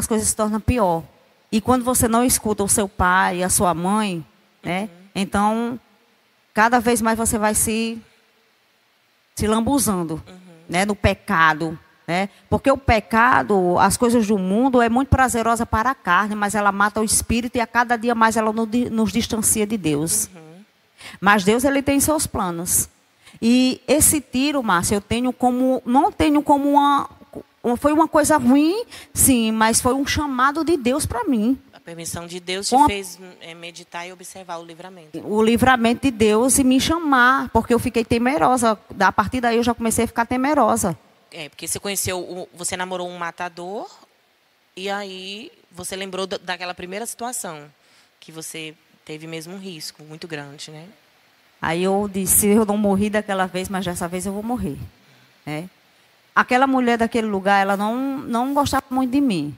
coisas se tornam pior. E quando você não escuta o seu pai, a sua mãe, né? Então, cada vez mais você vai se lambuzando, né? No pecado, né? Porque o pecado, as coisas do mundo é muito prazerosa para a carne, mas ela mata o espírito e a cada dia mais ela nos distancia de Deus. Mas Deus, ele tem seus planos. E esse tiro, Márcia, não tenho como foi uma coisa ruim, sim, mas foi um chamado de Deus para mim. A permissão de Deus te fez meditar e observar o livramento. O livramento de Deus e me chamar, porque eu fiquei temerosa. A partir daí eu já comecei a ficar temerosa. Porque você namorou um matador e aí você lembrou daquela primeira situação, que você teve mesmo um risco muito grande, né? Aí eu disse, eu não morri daquela vez, mas dessa vez eu vou morrer. Né? Aquela mulher daquele lugar, ela não gostava muito de mim.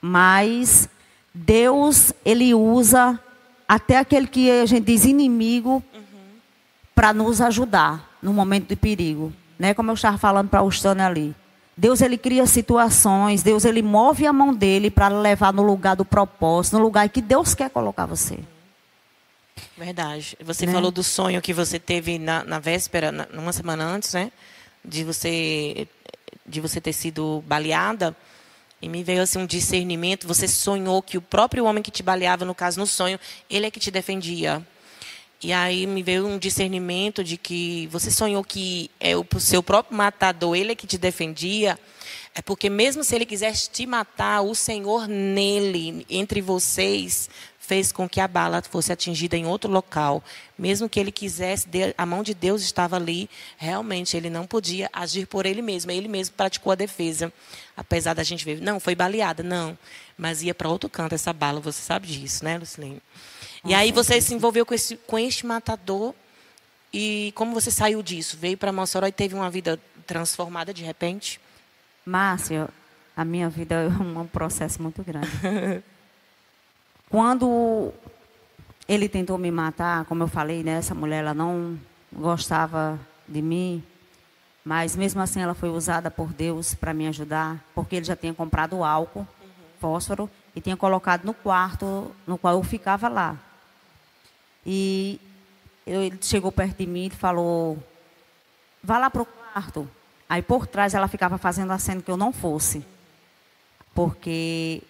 Mas Deus, ele usa até aquele que a gente diz inimigo para nos ajudar no momento de perigo. Né? Como eu estava falando para o Stone ali. Deus, ele cria situações, Deus, ele move a mão dele para levar no lugar do propósito, no lugar que Deus quer colocar você. Verdade. Você falou do sonho que você teve na véspera, uma semana antes, né? De você ter sido baleada. E me veio assim um discernimento. Você sonhou que o próprio homem que te baleava, no caso, no sonho, ele é que te defendia. E aí me veio um discernimento de que você sonhou que o seu próprio matador, ele é que te defendia. É porque mesmo se ele quisesse te matar, o Senhor nele, entre vocês, fez com que a bala fosse atingida em outro local. Mesmo que ele quisesse, a mão de Deus estava ali. Realmente, ele não podia agir por ele mesmo. Ele mesmo praticou a defesa. Apesar da gente ver, não, foi baleada, não. Mas ia para outro canto essa bala, você sabe disso, né, Lucilene? E aí você se envolveu com este matador. E como você saiu disso? Veio para Mossoró e teve uma vida transformada de repente? Márcia, a minha vida é um processo muito grande. Quando ele tentou me matar, como eu falei, né, essa mulher ela não gostava de mim, mas mesmo assim ela foi usada por Deus para me ajudar, porque ele já tinha comprado álcool, fósforo, e tinha colocado no quarto no qual eu ficava lá. E ele chegou perto de mim e falou, vá lá para o quarto. Aí por trás ela ficava fazendo a cena que eu não fosse. Porque,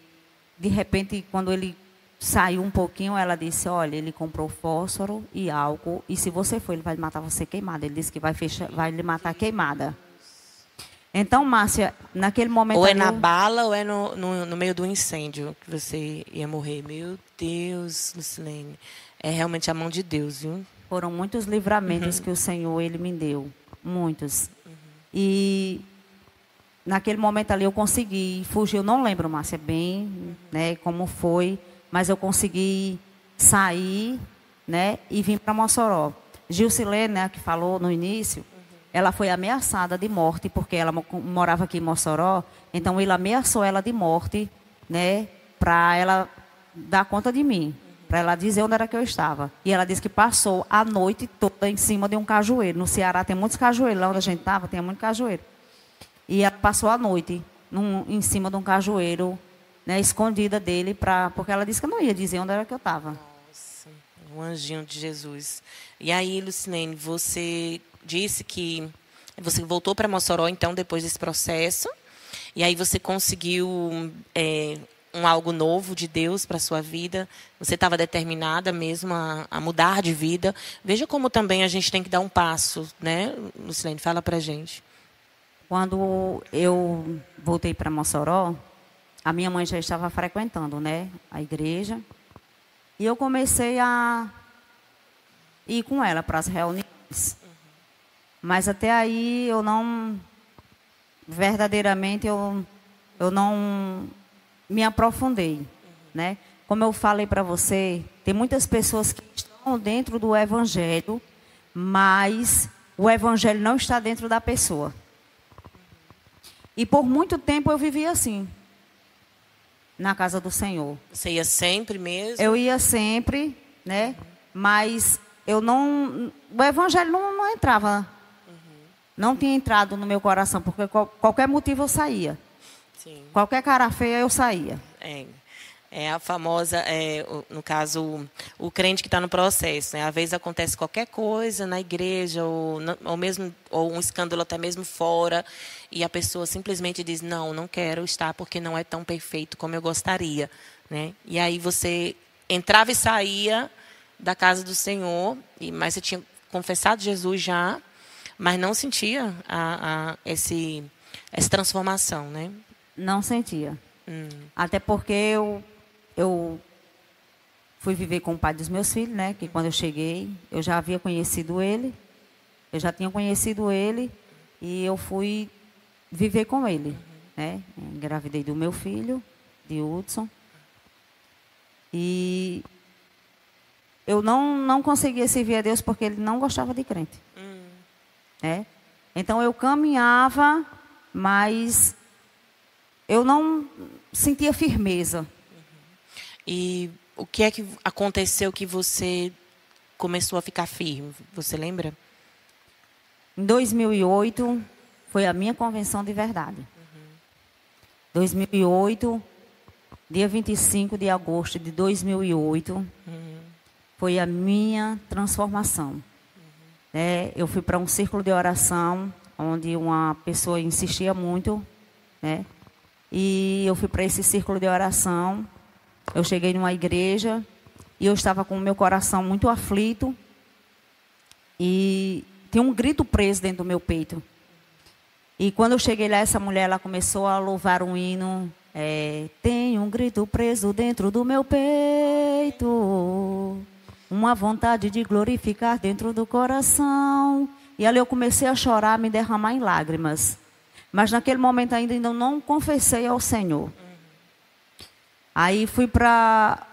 de repente, quando ele saiu um pouquinho, ela disse, olha, ele comprou fósforo e álcool, e se você for, ele vai matar você queimada. Ele disse que vai lhe matar queimada. Então, Márcia, naquele momento... Ou é na bala ou é no meio do incêndio que você ia morrer. Meu Deus, Lucilene. É realmente a mão de Deus, viu? Foram muitos livramentos que o Senhor, ele me deu. Muitos. E naquele momento ali eu consegui fugir. Eu não lembro, Márcia, bem, né, como foi, mas eu consegui sair, né, e vim para Mossoró. Gilcilene, né, que falou no início, ela foi ameaçada de morte, porque ela morava aqui em Mossoró, então ele ameaçou ela de morte, né, para ela dar conta de mim, para ela dizer onde era que eu estava. E ela disse que passou a noite toda em cima de um cajueiro. No Ceará tem muitos cajueiros, lá onde a gente estava tem muito cajueiro. E ela passou a noite em cima de um cajueiro, né, escondida dele, porque ela disse que eu não ia dizer onde era que eu estava. Nossa, um anjinho de Jesus. E aí, Lucilene, você disse que você voltou para Mossoró, então, depois desse processo, e aí você conseguiu algo novo de Deus para a sua vida. Você estava determinada mesmo a mudar de vida. Veja como também a gente tem que dar um passo, né, Lucilene? Fala para a gente. Quando eu voltei para Mossoró, a minha mãe já estava frequentando, né, a igreja. E eu comecei a ir com ela para as reuniões. Mas até aí eu não, verdadeiramente, eu não me aprofundei, né? Como eu falei para você, tem muitas pessoas que estão dentro do evangelho, mas o evangelho não está dentro da pessoa. E por muito tempo eu vivia assim, na casa do Senhor. Você ia sempre mesmo? Eu ia sempre, né? Mas eu não, o evangelho não entrava. Não tinha entrado no meu coração, porque qualquer motivo eu saía. Sim. Qualquer cara feia eu saía. É a famosa, no caso, o crente que está no processo, né? Às vezes acontece qualquer coisa na igreja, ou um escândalo até mesmo fora, e a pessoa simplesmente diz, não quero estar porque não é tão perfeito como eu gostaria, né? E aí você entrava e saía da casa do Senhor, mas você tinha confessado Jesus já, mas não sentia essa transformação, né? Não sentia. Até porque eu fui viver com o pai dos meus filhos, né? Que quando eu cheguei, eu já havia conhecido ele. Eu já tinha conhecido ele e eu fui viver com ele, né? Engravidei do meu filho, de Hudson. E eu não conseguia servir a Deus porque ele não gostava de crente. Né? Então eu caminhava, mas eu não sentia firmeza. E o que é que aconteceu que você começou a ficar firme? Você lembra? Em 2008 foi a minha convenção de verdade. 2008, dia 25 de agosto de 2008, foi a minha transformação. Eu fui para um círculo de oração, onde uma pessoa insistia muito, né? E eu fui para esse círculo de oração. Eu cheguei numa igreja e eu estava com o meu coração muito aflito. E tinha um grito preso dentro do meu peito. E quando eu cheguei lá, essa mulher ela começou a louvar um hino. Tem um grito preso dentro do meu peito. Uma vontade de glorificar dentro do coração. E ali eu comecei a chorar, me derramar em lágrimas. Mas naquele momento ainda não confessei ao Senhor. Aí fui para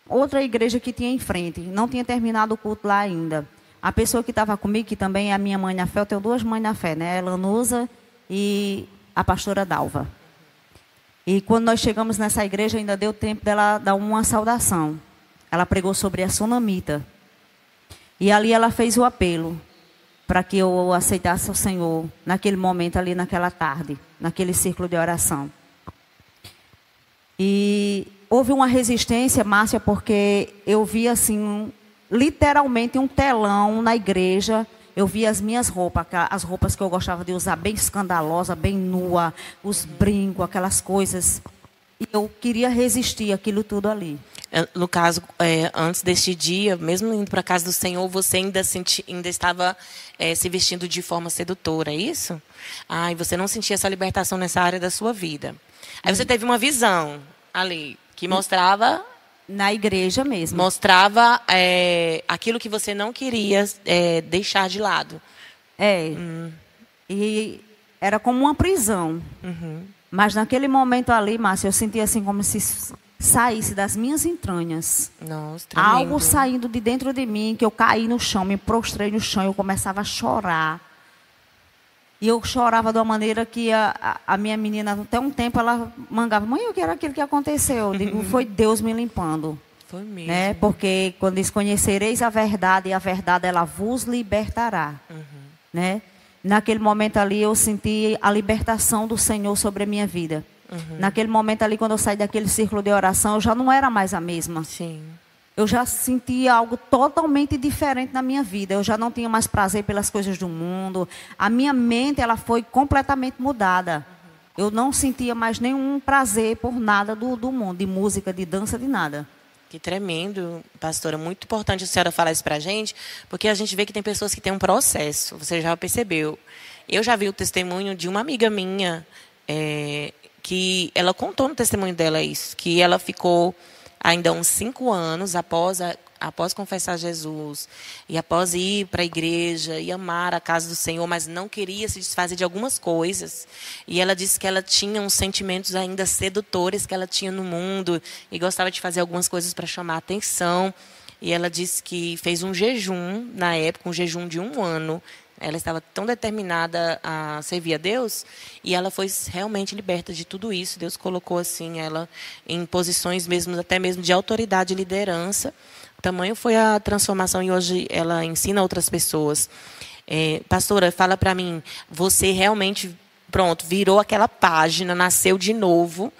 outra igreja que tinha em frente. Não tinha terminado o culto lá ainda. A pessoa que estava comigo, que também é a minha mãe na fé, eu tenho duas mães na fé, né? A Lanusa e a pastora Dalva. E quando nós chegamos nessa igreja, ainda deu tempo dela dar uma saudação. Ela pregou sobre a sunamita. E ali ela fez o apelo para que eu aceitasse o Senhor naquele momento ali, naquela tarde, naquele círculo de oração. E houve uma resistência, Márcia, porque eu vi assim, literalmente um telão na igreja. Eu vi as minhas roupas, as roupas que eu gostava de usar, bem escandalosa, bem nua, os brincos, aquelas coisas. E eu queria resistir aquilo tudo ali. No caso, antes deste dia, mesmo indo para a casa do Senhor, você ainda estava se vestindo de forma sedutora, é isso? E você não sentia essa libertação nessa área da sua vida. Aí você teve uma visão ali, que mostrava... Na igreja mesmo. Mostrava aquilo que você não queria deixar de lado. E era como uma prisão. Mas naquele momento ali, Márcia, eu sentia assim como se saísse das minhas entranhas. Nossa, tremendo. Algo saindo de dentro de mim, que eu caí no chão, me prostrei no chão, eu começava a chorar. E eu chorava de uma maneira que a minha menina, até um tempo, ela mangava: mãe, eu quero aquilo que aconteceu. Eu digo: foi Deus me limpando. Foi mesmo. Né? Porque quando diz: conhecereis a verdade, e a verdade ela vos libertará. Né? Naquele momento ali eu senti a libertação do Senhor sobre a minha vida. Naquele momento ali, quando eu saí daquele círculo de oração, eu já não era mais a mesma. Sim. Eu já sentia algo totalmente diferente na minha vida. Eu já não tinha mais prazer pelas coisas do mundo. A minha mente ela foi completamente mudada. Eu não sentia mais nenhum prazer por nada do mundo, de música, de dança, de nada. Que tremendo, pastora. Muito importante a senhora falar isso para a gente, porque a gente vê que tem pessoas que têm um processo. Você já percebeu. Eu já vi o testemunho de uma amiga minha, que ela contou no testemunho dela isso, que ela ficou ainda uns 5 anos após confessar Jesus e após ir para a igreja e amar a casa do Senhor, mas não queria se desfazer de algumas coisas. E ela disse que ela tinha uns sentimentos ainda sedutores que ela tinha no mundo e gostava de fazer algumas coisas para chamar a atenção. E ela disse que fez um jejum, na época, um jejum de 1 ano. Ela estava tão determinada a servir a Deus e ela foi realmente liberta de tudo isso. Deus colocou assim ela em posições mesmo, até mesmo de autoridade e liderança. Tamanho foi a transformação e hoje ela ensina outras pessoas. Pastora, fala para mim, você realmente, pronto, virou aquela página, nasceu de novo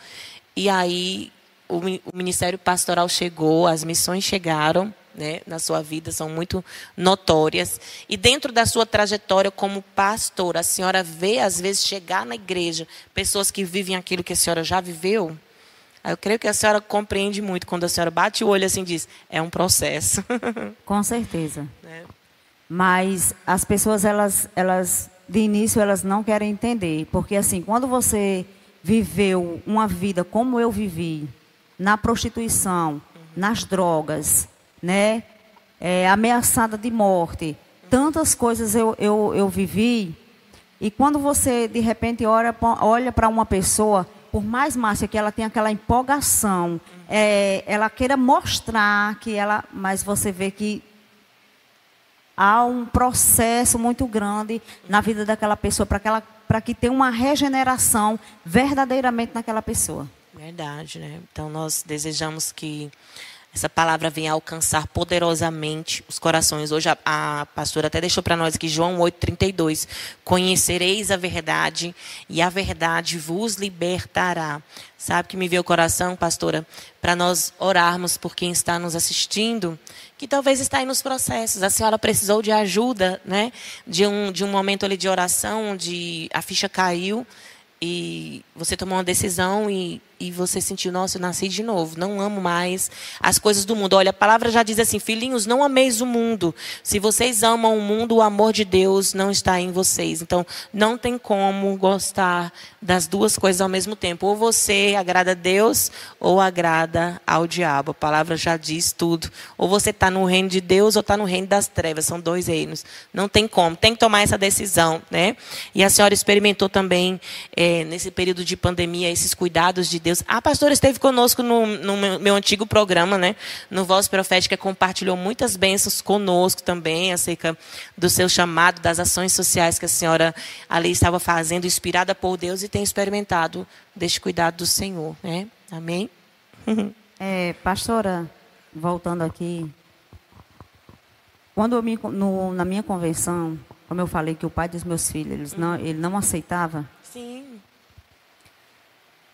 e aí o ministério pastoral chegou, as missões chegaram, né, na sua vida, são muito notórias. E dentro da sua trajetória como pastora, a senhora vê, às vezes, chegar na igreja pessoas que vivem aquilo que a senhora já viveu? Eu creio que a senhora compreende muito quando a senhora bate o olho assim e diz: é um processo. Com certeza. Mas as pessoas, elas, de início, elas não querem entender. Porque, assim, quando você viveu uma vida como eu vivi, na prostituição, nas drogas, né? Ameaçada de morte. Tantas coisas eu vivi. E quando você, de repente, olha para uma pessoa, por mais massa que ela tenha aquela empolgação, ela queira mostrar que ela... Mas você vê que há um processo muito grande na vida daquela pessoa para que tenha uma regeneração verdadeiramente naquela pessoa. Verdade, né? Então, nós desejamos que essa palavra venha alcançar poderosamente os corações. Hoje a pastora até deixou para nós aqui João 8,32. Conhecereis a verdade e a verdade vos libertará. Sabe que me veio o coração, pastora, para nós orarmos por quem está nos assistindo, que talvez está aí nos processos. A senhora precisou de ajuda, né? De um momento ali de oração, onde a ficha caiu e você tomou uma decisão e você sentiu: nossa, eu nasci de novo, não amo mais as coisas do mundo. Olha, a palavra já diz assim: filhinhos, não ameis o mundo. Se vocês amam o mundo, o amor de Deus não está em vocês. Então, não tem como gostar das duas coisas ao mesmo tempo. Ou você agrada a Deus, ou agrada ao diabo. A palavra já diz tudo. Ou você está no reino de Deus, ou está no reino das trevas. São 2 reinos. Não tem como. Tem que tomar essa decisão, né? E a senhora experimentou também, nesse período de pandemia, esses cuidados de Deus. A pastora esteve conosco no meu antigo programa, né? No Voz Profética, compartilhou muitas bênçãos conosco também, acerca do seu chamado, das ações sociais que a senhora ali estava fazendo, inspirada por Deus, e tem experimentado deste cuidado do Senhor, né? Amém? Pastora, voltando aqui, quando na minha convenção, como eu falei que o pai dos meus filhos, ele não aceitava. Sim.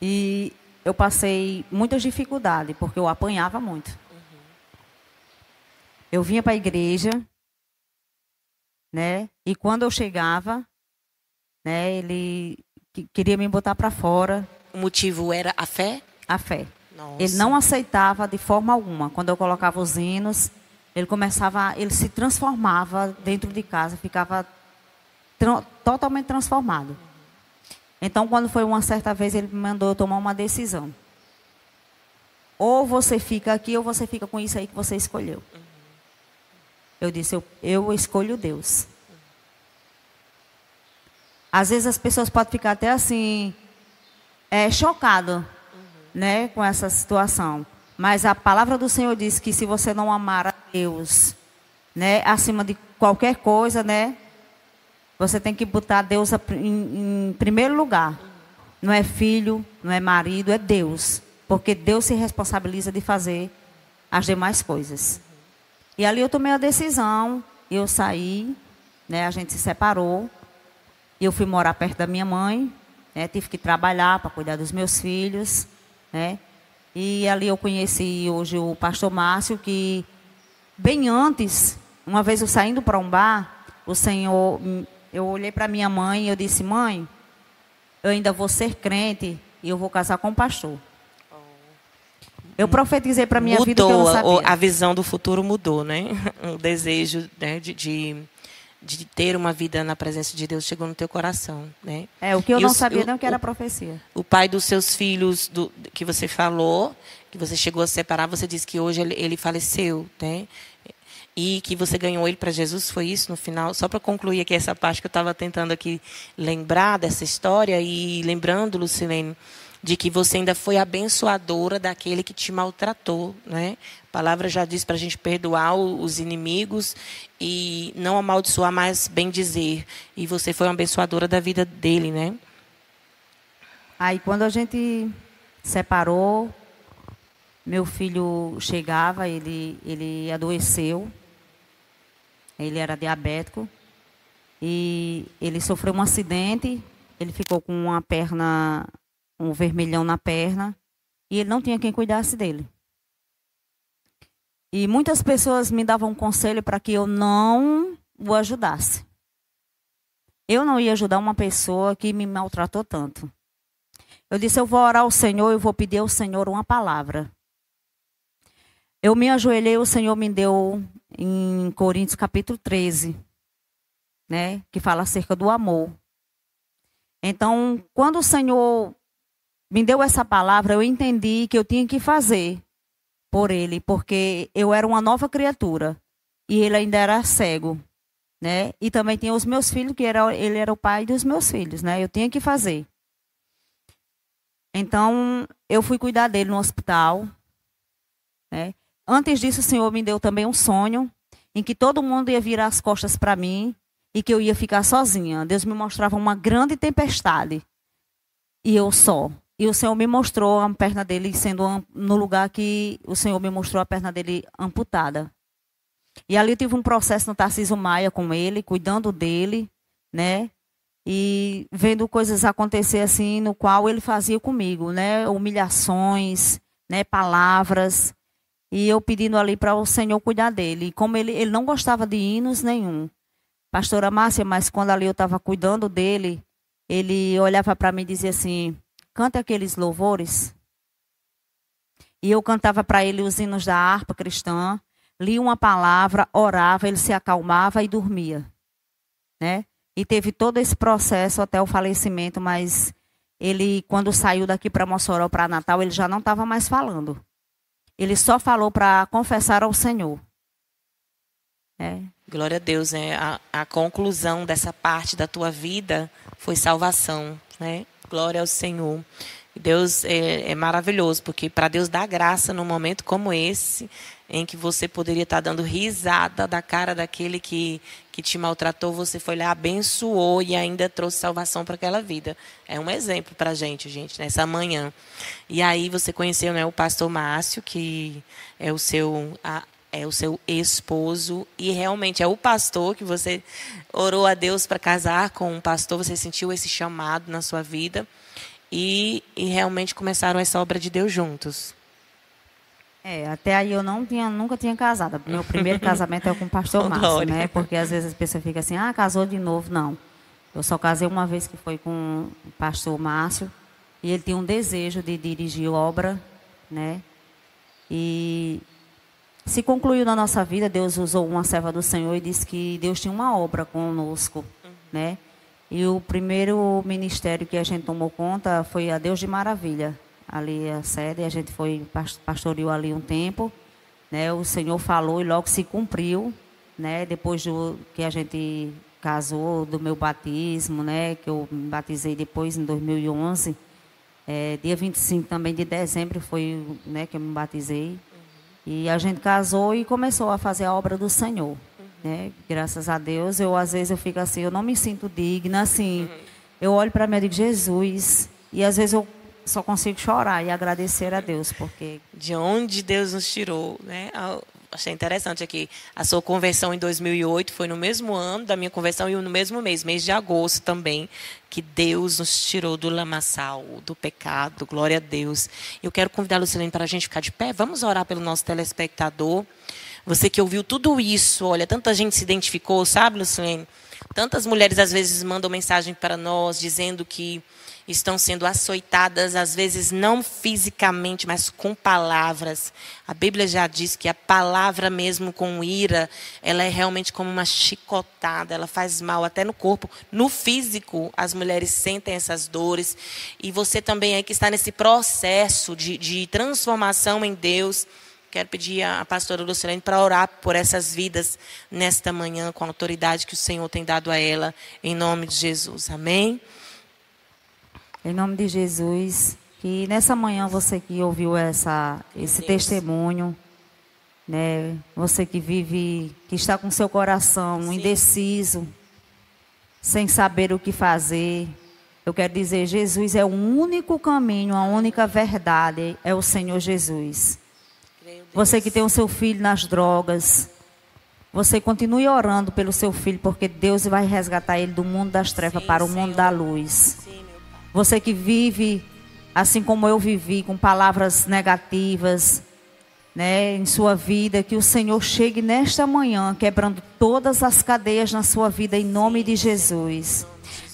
E eu passei muitas dificuldades, porque eu apanhava muito. Eu vinha para a igreja, né? E quando eu chegava, né, ele queria me botar para fora. O motivo era a fé? A fé. Nossa. Ele não aceitava de forma alguma. Quando eu colocava os hinos, ele se transformava dentro de casa, ficava totalmente transformado. Então, quando foi uma certa vez, ele me mandou eu tomar uma decisão. Ou você fica aqui, ou você fica com isso aí que você escolheu. Eu disse: eu escolho Deus. Às vezes as pessoas podem ficar até assim, chocado, né, com essa situação. Mas a palavra do Senhor diz que se você não amar a Deus, né, acima de qualquer coisa, né, Você tem que botar Deus em primeiro lugar. Não é filho, não é marido, é Deus. Porque Deus se responsabiliza de fazer as demais coisas. E ali eu tomei a decisão, eu saí, né, a gente se separou. Eu fui morar perto da minha mãe, né, tive que trabalhar para cuidar dos meus filhos, né? E ali eu conheci hoje o pastor Márcio, que bem antes, uma vez eu saindo para um bar, o Senhor, eu olhei para minha mãe e eu disse: mãe, eu ainda vou ser crente e eu vou casar com o pastor. Eu profetizei para minha vida que eu não sabia. A visão do futuro mudou, né? O desejo, né, de ter uma vida na presença de Deus chegou no teu coração, né? O que eu não sabia não que era profecia. O pai dos seus filhos, que você falou, que você chegou a separar, você disse que hoje ele faleceu, né? E que você ganhou ele para Jesus, foi isso no final? Só para concluir aqui essa parte que eu estava tentando aqui lembrar dessa história e lembrando, Lucilene, de que você ainda foi abençoadora daquele que te maltratou, né? A palavra já diz para a gente perdoar os inimigos e não amaldiçoar, mas bem dizer. E você foi uma abençoadora da vida dele, né? Aí quando a gente separou, meu filho chegava, ele adoeceu. Ele era diabético e ele sofreu um acidente. Ele ficou com uma perna, um vermelhão na perna, e ele não tinha quem cuidasse dele. E muitas pessoas me davam um conselho para que eu não o ajudasse. Eu não ia ajudar uma pessoa que me maltratou tanto. Eu disse: eu vou orar ao Senhor, eu vou pedir ao Senhor uma palavra. Eu me ajoelhei, o Senhor me deu em Coríntios capítulo 13, né, que fala acerca do amor. Então, quando o Senhor me deu essa palavra, eu entendi que eu tinha que fazer por ele, porque eu era uma nova criatura e ele ainda era cego, né? E também tinha os meus filhos, que ele era o pai dos meus filhos, né? Eu tinha que fazer. Então, eu fui cuidar dele no hospital, né? Antes disso, o Senhor me deu também um sonho em que todo mundo ia virar as costas para mim e que eu ia ficar sozinha. Deus me mostrava uma grande tempestade e eu só. E o Senhor me mostrou a perna dele sendo no lugar que o Senhor me mostrou a perna dele amputada. E ali eu tive um processo no Tarcísio Maia com ele, cuidando dele, né? E vendo coisas acontecer assim, no qual ele fazia comigo, né? Humilhações, né? Palavras. E eu pedindo ali para o Senhor cuidar dele. E como ele não gostava de hinos nenhum. Pastora Márcia, mas quando ali eu estava cuidando dele, ele olhava para mim e dizia assim: canta aqueles louvores. E eu cantava para ele os hinos da harpa cristã, lia uma palavra, orava, ele se acalmava e dormia, né? E teve todo esse processo até o falecimento, mas ele, quando saiu daqui para Mossoró, para Natal, ele já não estava mais falando. Ele só falou para confessar ao Senhor. Glória a Deus, né? A conclusão dessa parte da tua vida foi salvação, né? Glória ao Senhor. Deus é maravilhoso, porque para Deus dar graça num momento como esse, em que você poderia estar dando risada da cara daquele que te maltratou, você foi lá, abençoou e ainda trouxe salvação para aquela vida. É um exemplo para a gente, nessa manhã. E aí você conheceu, né, o pastor Márcio, que é o seu esposo, e realmente é o pastor que você orou a Deus para casar com um pastor, você sentiu esse chamado na sua vida e realmente começaram essa obra de Deus juntos. Até aí eu nunca tinha casado. Meu primeiro casamento é com o pastor Márcio, né? Porque às vezes as pessoas ficam assim: casou de novo. Não. Eu só casei uma vez, que foi com o pastor Márcio, e ele tinha um desejo de dirigir obra, né? E se concluiu na nossa vida. Deus usou uma serva do Senhor e disse que Deus tinha uma obra conosco, né? E o primeiro ministério que a gente tomou conta foi a Deus de Maravilha. Ali a sede, a gente foi pastoreou ali um tempo, né? O Senhor falou e logo se cumpriu, né? Depois que a gente casou, do meu batismo, né? Que eu me batizei depois em 2011, dia 25 também de dezembro foi, né, que eu me batizei. E a gente casou e começou a fazer a obra do Senhor, né? Graças a Deus. Às vezes eu fico assim, eu não me sinto digna, assim. Eu olho para mim e digo, Jesus. E às vezes eu só consigo chorar e agradecer a Deus, porque... De onde Deus nos tirou, né? Achei interessante aqui. A sua conversão em 2008 foi no mesmo ano da minha conversão e no mesmo mês de agosto também, que Deus nos tirou do lamaçal, do pecado. Glória a Deus. Eu quero convidar a Lucilene para a gente ficar de pé. Vamos orar pelo nosso telespectador. Você que ouviu tudo isso, olha, tanta gente se identificou, sabe, Lucilene? Tantas mulheres às vezes mandam mensagem para nós dizendo que estão sendo açoitadas, às vezes não fisicamente, mas com palavras. A Bíblia já diz que a palavra mesmo com ira, ela é realmente como uma chicotada, ela faz mal até no corpo. No físico, as mulheres sentem essas dores. E você também aí que está nesse processo de transformação em Deus, quero pedir à pastora Lucilene para orar por essas vidas nesta manhã, com a autoridade que o Senhor tem dado a ela, em nome de Jesus. Amém? Em nome de Jesus, que nessa manhã você que ouviu esse testemunho, né? Você que vive, que está com seu coração indeciso, sem saber o que fazer. Eu quero dizer, Jesus é o único caminho, a única verdade, é o Senhor Jesus. Você que tem o seu filho nas drogas, você continue orando pelo seu filho, porque Deus vai resgatar ele do mundo das trevas para o mundo da luz. Você que vive, assim como eu vivi, com palavras negativas, né, em sua vida, que o Senhor chegue nesta manhã, quebrando todas as cadeias na sua vida, em nome de Jesus.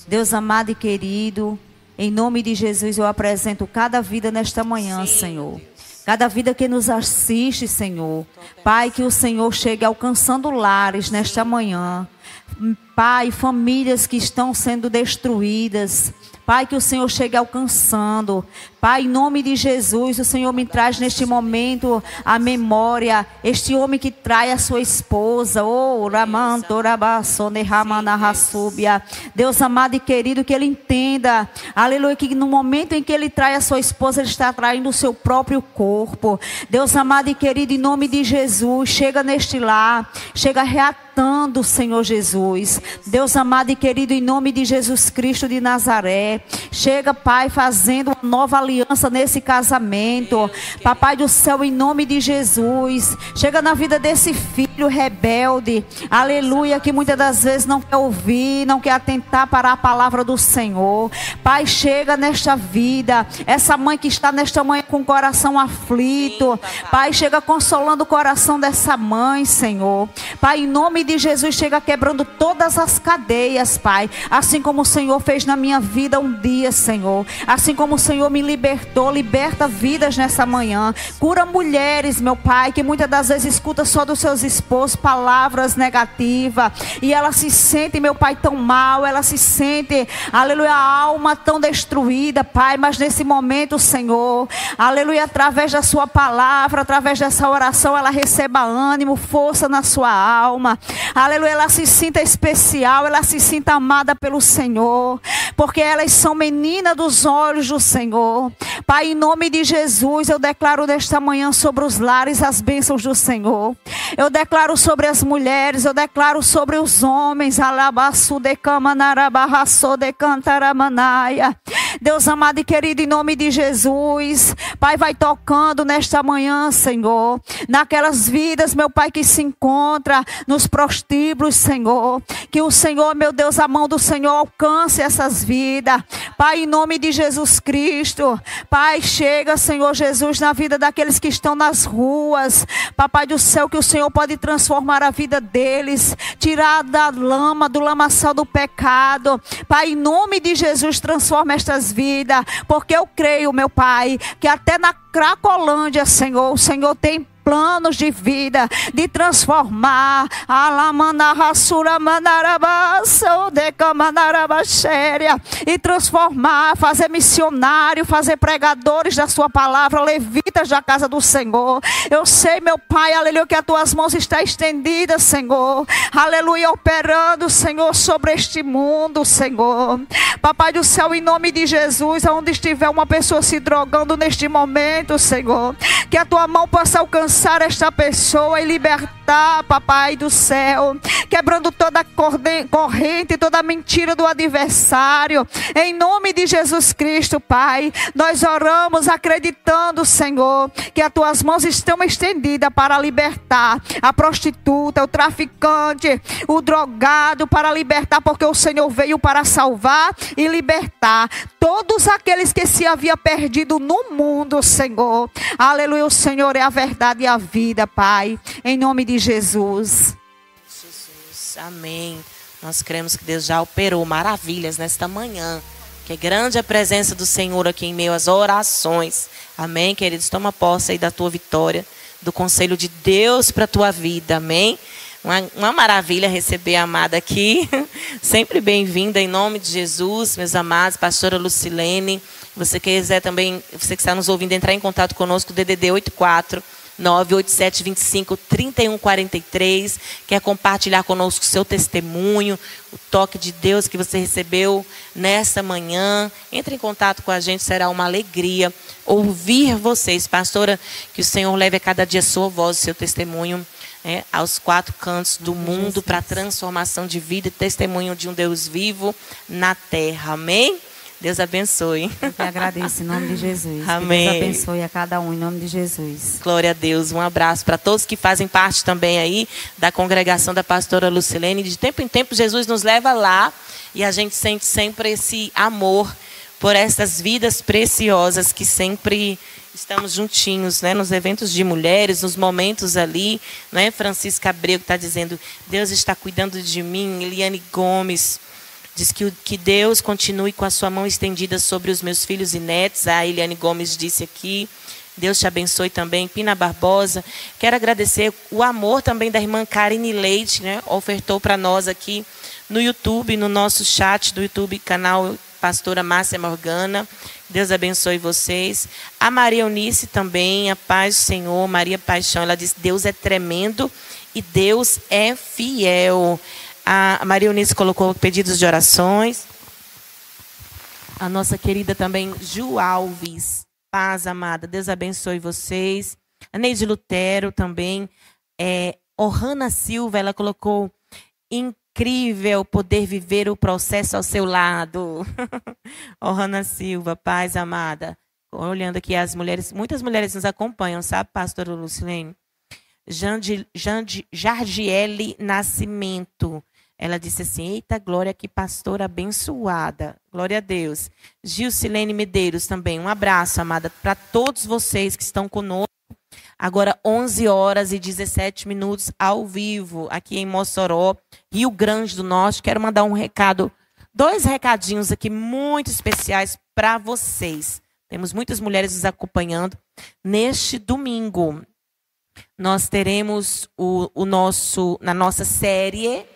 Deus amado e querido, em nome de Jesus eu apresento cada vida nesta manhã, Senhor. Cada vida que nos assiste, Senhor. Pai, que o Senhor chegue alcançando lares nesta manhã. Pai, famílias que estão sendo destruídas. Pai, que o Senhor chegue alcançando. Pai, em nome de Jesus, o Senhor me traz neste momento a memória. Este homem que trai a sua esposa. Oh, Deus amado e querido, que ele entenda. Aleluia, que no momento em que ele trai a sua esposa, ele está traindo o seu próprio corpo. Deus amado e querido, em nome de Jesus, chega neste lar. Chega reatando, Senhor Jesus. Deus amado e querido, em nome de Jesus Cristo de Nazaré. Chega, Pai, fazendo uma nova aliança nesse casamento. Papai do céu, em nome de Jesus. Chega na vida desse filho rebelde. Aleluia, que muitas das vezes não quer ouvir, não quer atentar para a palavra do Senhor. Pai, chega nesta vida. Essa mãe que está nesta manhã com o coração aflito. Pai, chega consolando o coração dessa mãe, Senhor. Pai, em nome de Jesus, chega quebrando todas as cadeias, Pai. Assim como o Senhor fez na minha vida um dia, Senhor. Assim como o Senhor me libertou, liberta vidas nessa manhã. Cura mulheres, meu Pai, que muitas das vezes escuta só dos seus esposos palavras negativas. E ela se sente, meu Pai, tão mal. Ela se sente, aleluia, a alma tão destruída, Pai. Mas nesse momento, Senhor, aleluia, através da sua palavra, através dessa oração, ela receba ânimo, força na sua alma. Aleluia, ela se sinta especial, ela se sinta amada pelo Senhor. Porque elas são meninas dos olhos do Senhor. Pai, em nome de Jesus, eu declaro nesta manhã sobre os lares as bênçãos do Senhor. Eu declaro sobre as mulheres, eu declaro sobre os homens. Deus amado e querido, em nome de Jesus, Pai, vai tocando nesta manhã, Senhor, naquelas vidas, meu Pai, que se encontra nos prostíbulos, Senhor. Que o Senhor, meu Deus, a mão do Senhor alcance essas vidas. Pai, em nome de Jesus Cristo. Pai, chega, Senhor Jesus, na vida daqueles que estão nas ruas. Papai do céu, que o Senhor pode transformar a vida deles. Tirar da lama, do lamaçal do pecado. Pai, em nome de Jesus, transforma estas vidas. Porque eu creio, meu Pai, que até na Cracolândia, Senhor, o Senhor tem planos de vida, de transformar e transformar, fazer missionário, fazer pregadores da sua palavra, levitas da casa do Senhor. Eu sei, meu Pai, aleluia, que as tuas mãos estão estendidas, Senhor, aleluia, operando, Senhor, sobre este mundo, Senhor. Papai do céu, em nome de Jesus, aonde estiver uma pessoa se drogando neste momento, Senhor, que a tua mão possa alcançar, alcançar esta pessoa e libertar, papai do céu, quebrando toda corrente, toda mentira do adversário, em nome de Jesus Cristo, Pai. Nós oramos acreditando, Senhor, que as tuas mãos estão estendidas para libertar a prostituta, o traficante, o drogado, para libertar, porque o Senhor veio para salvar e libertar todos aqueles que se havia perdido no mundo, Senhor. Aleluia, o Senhor é a verdade e a vida, Pai, em nome de Jesus. Jesus, amém. Nós cremos que Deus já operou maravilhas nesta manhã, que é grande a presença do Senhor aqui em meio às orações. Amém, queridos? Toma posse aí da tua vitória, do conselho de Deus para a tua vida, amém? Uma maravilha receber a amada aqui. Sempre bem-vinda em nome de Jesus, meus amados. Pastora Lucilene, você quiser também, você que está nos ouvindo, entrar em contato conosco, DDD 84 987 25 31 43. Quer compartilhar conosco o seu testemunho, o toque de Deus que você recebeu nesta manhã? Entre em contato com a gente, será uma alegria ouvir vocês. Pastora, que o Senhor leve a cada dia a sua voz, o seu testemunho, aos quatro cantos do mundo, para a transformação de vida e testemunho de um Deus vivo na terra. Amém? Deus abençoe. Eu que agradeço em nome de Jesus. Amém. Que Deus abençoe a cada um em nome de Jesus. Glória a Deus. Um abraço para todos que fazem parte também aí da congregação da pastora Lucilene. De tempo em tempo Jesus nos leva lá e a gente sente sempre esse amor por essas vidas preciosas que sempre estamos juntinhos, né, nos eventos de mulheres, nos momentos ali, né? Francisca Abreu que está dizendo, Deus está cuidando de mim. Eliane Gomes diz que Deus continue com a sua mão estendida sobre os meus filhos e netos. A Eliane Gomes disse aqui, Deus te abençoe também. Pina Barbosa, quero agradecer o amor também da irmã Karine Leite, né? Ofertou para nós aqui no YouTube, no nosso chat do YouTube, canal Pastora Márcia Morgana. Deus abençoe vocês. A Maria Eunice também, a paz do Senhor. Maria Paixão, ela diz, Deus é tremendo e Deus é fiel. A Maria Eunice colocou pedidos de orações. A nossa querida também, Ju Alves. Paz, amada. Deus abençoe vocês. A Neide Lutero também. Ohana Silva, ela colocou, incrível poder viver o processo ao seu lado. Ohana Silva, paz, amada. Olhando aqui as mulheres, muitas mulheres nos acompanham, sabe, pastora Lucilene? Jardiele Nascimento. Ela disse assim, eita glória, que pastora abençoada. Glória a Deus. Gilcilene Medeiros também. Um abraço, amada, para todos vocês que estão conosco. Agora 11 horas e 17 minutos ao vivo, aqui em Mossoró, Rio Grande do Norte. Quero mandar um recado, 2 recadinhos aqui muito especiais para vocês. Temos muitas mulheres nos acompanhando. Neste domingo, nós teremos na nossa série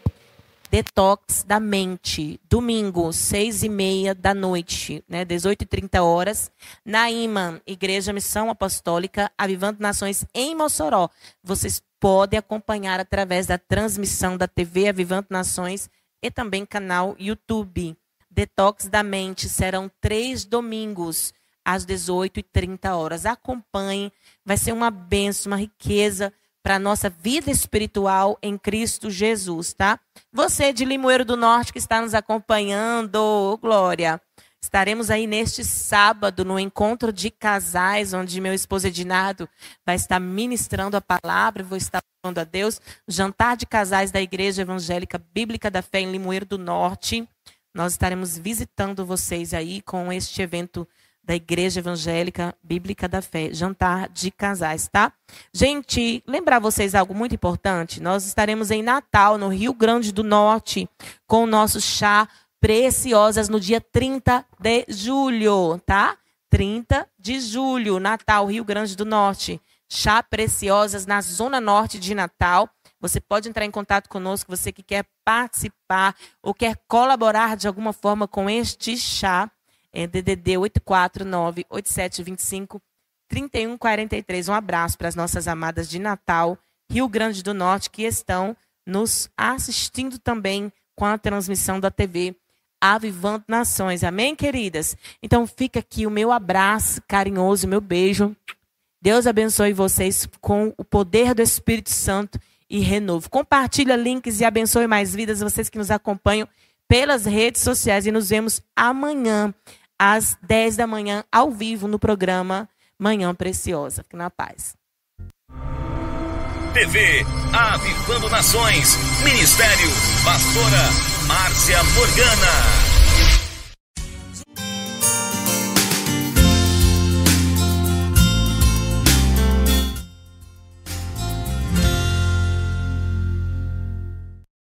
Detox da Mente, domingo, 6h30 da noite, né, 18h30, na IMA, Igreja Missão Apostólica, Avivando Nações, em Mossoró. Vocês podem acompanhar através da transmissão da TV Avivando Nações e também canal YouTube. Detox da Mente, serão 3 domingos, às 18h30. Acompanhem, vai ser uma bênção, uma riqueza para a nossa vida espiritual em Cristo Jesus, tá? Você de Limoeiro do Norte que está nos acompanhando, glória. Estaremos aí neste sábado no encontro de casais, onde meu esposo Edinardo vai estar ministrando a palavra, vou estar falando a Deus. O jantar de casais da Igreja Evangélica Bíblica da Fé em Limoeiro do Norte. Nós estaremos visitando vocês aí com este evento da Igreja Evangélica Bíblica da Fé, jantar de casais, tá? Gente, lembrar vocês algo muito importante, nós estaremos em Natal, no Rio Grande do Norte, com o nosso chá Preciosas no dia 30 de julho, tá? 30 de julho, Natal, Rio Grande do Norte. Chá Preciosas na Zona Norte de Natal. Você pode entrar em contato conosco, você que quer participar ou quer colaborar de alguma forma com este chá. DDD 849-8725-3143. Um abraço para as nossas amadas de Natal, Rio Grande do Norte, que estão nos assistindo também com a transmissão da TV Avivando Nações. Amém, queridas? Então fica aqui o meu abraço carinhoso, o meu beijo Deus abençoe vocês com o poder do Espírito Santo e renovo. Compartilha links e abençoe mais vidas, vocês que nos acompanham pelas redes sociais. E nos vemos amanhã, às 10 da manhã, ao vivo, no programa Manhã Preciosa. Fique na paz. TV Avivando Nações. Ministério Pastora Márcia Morgana.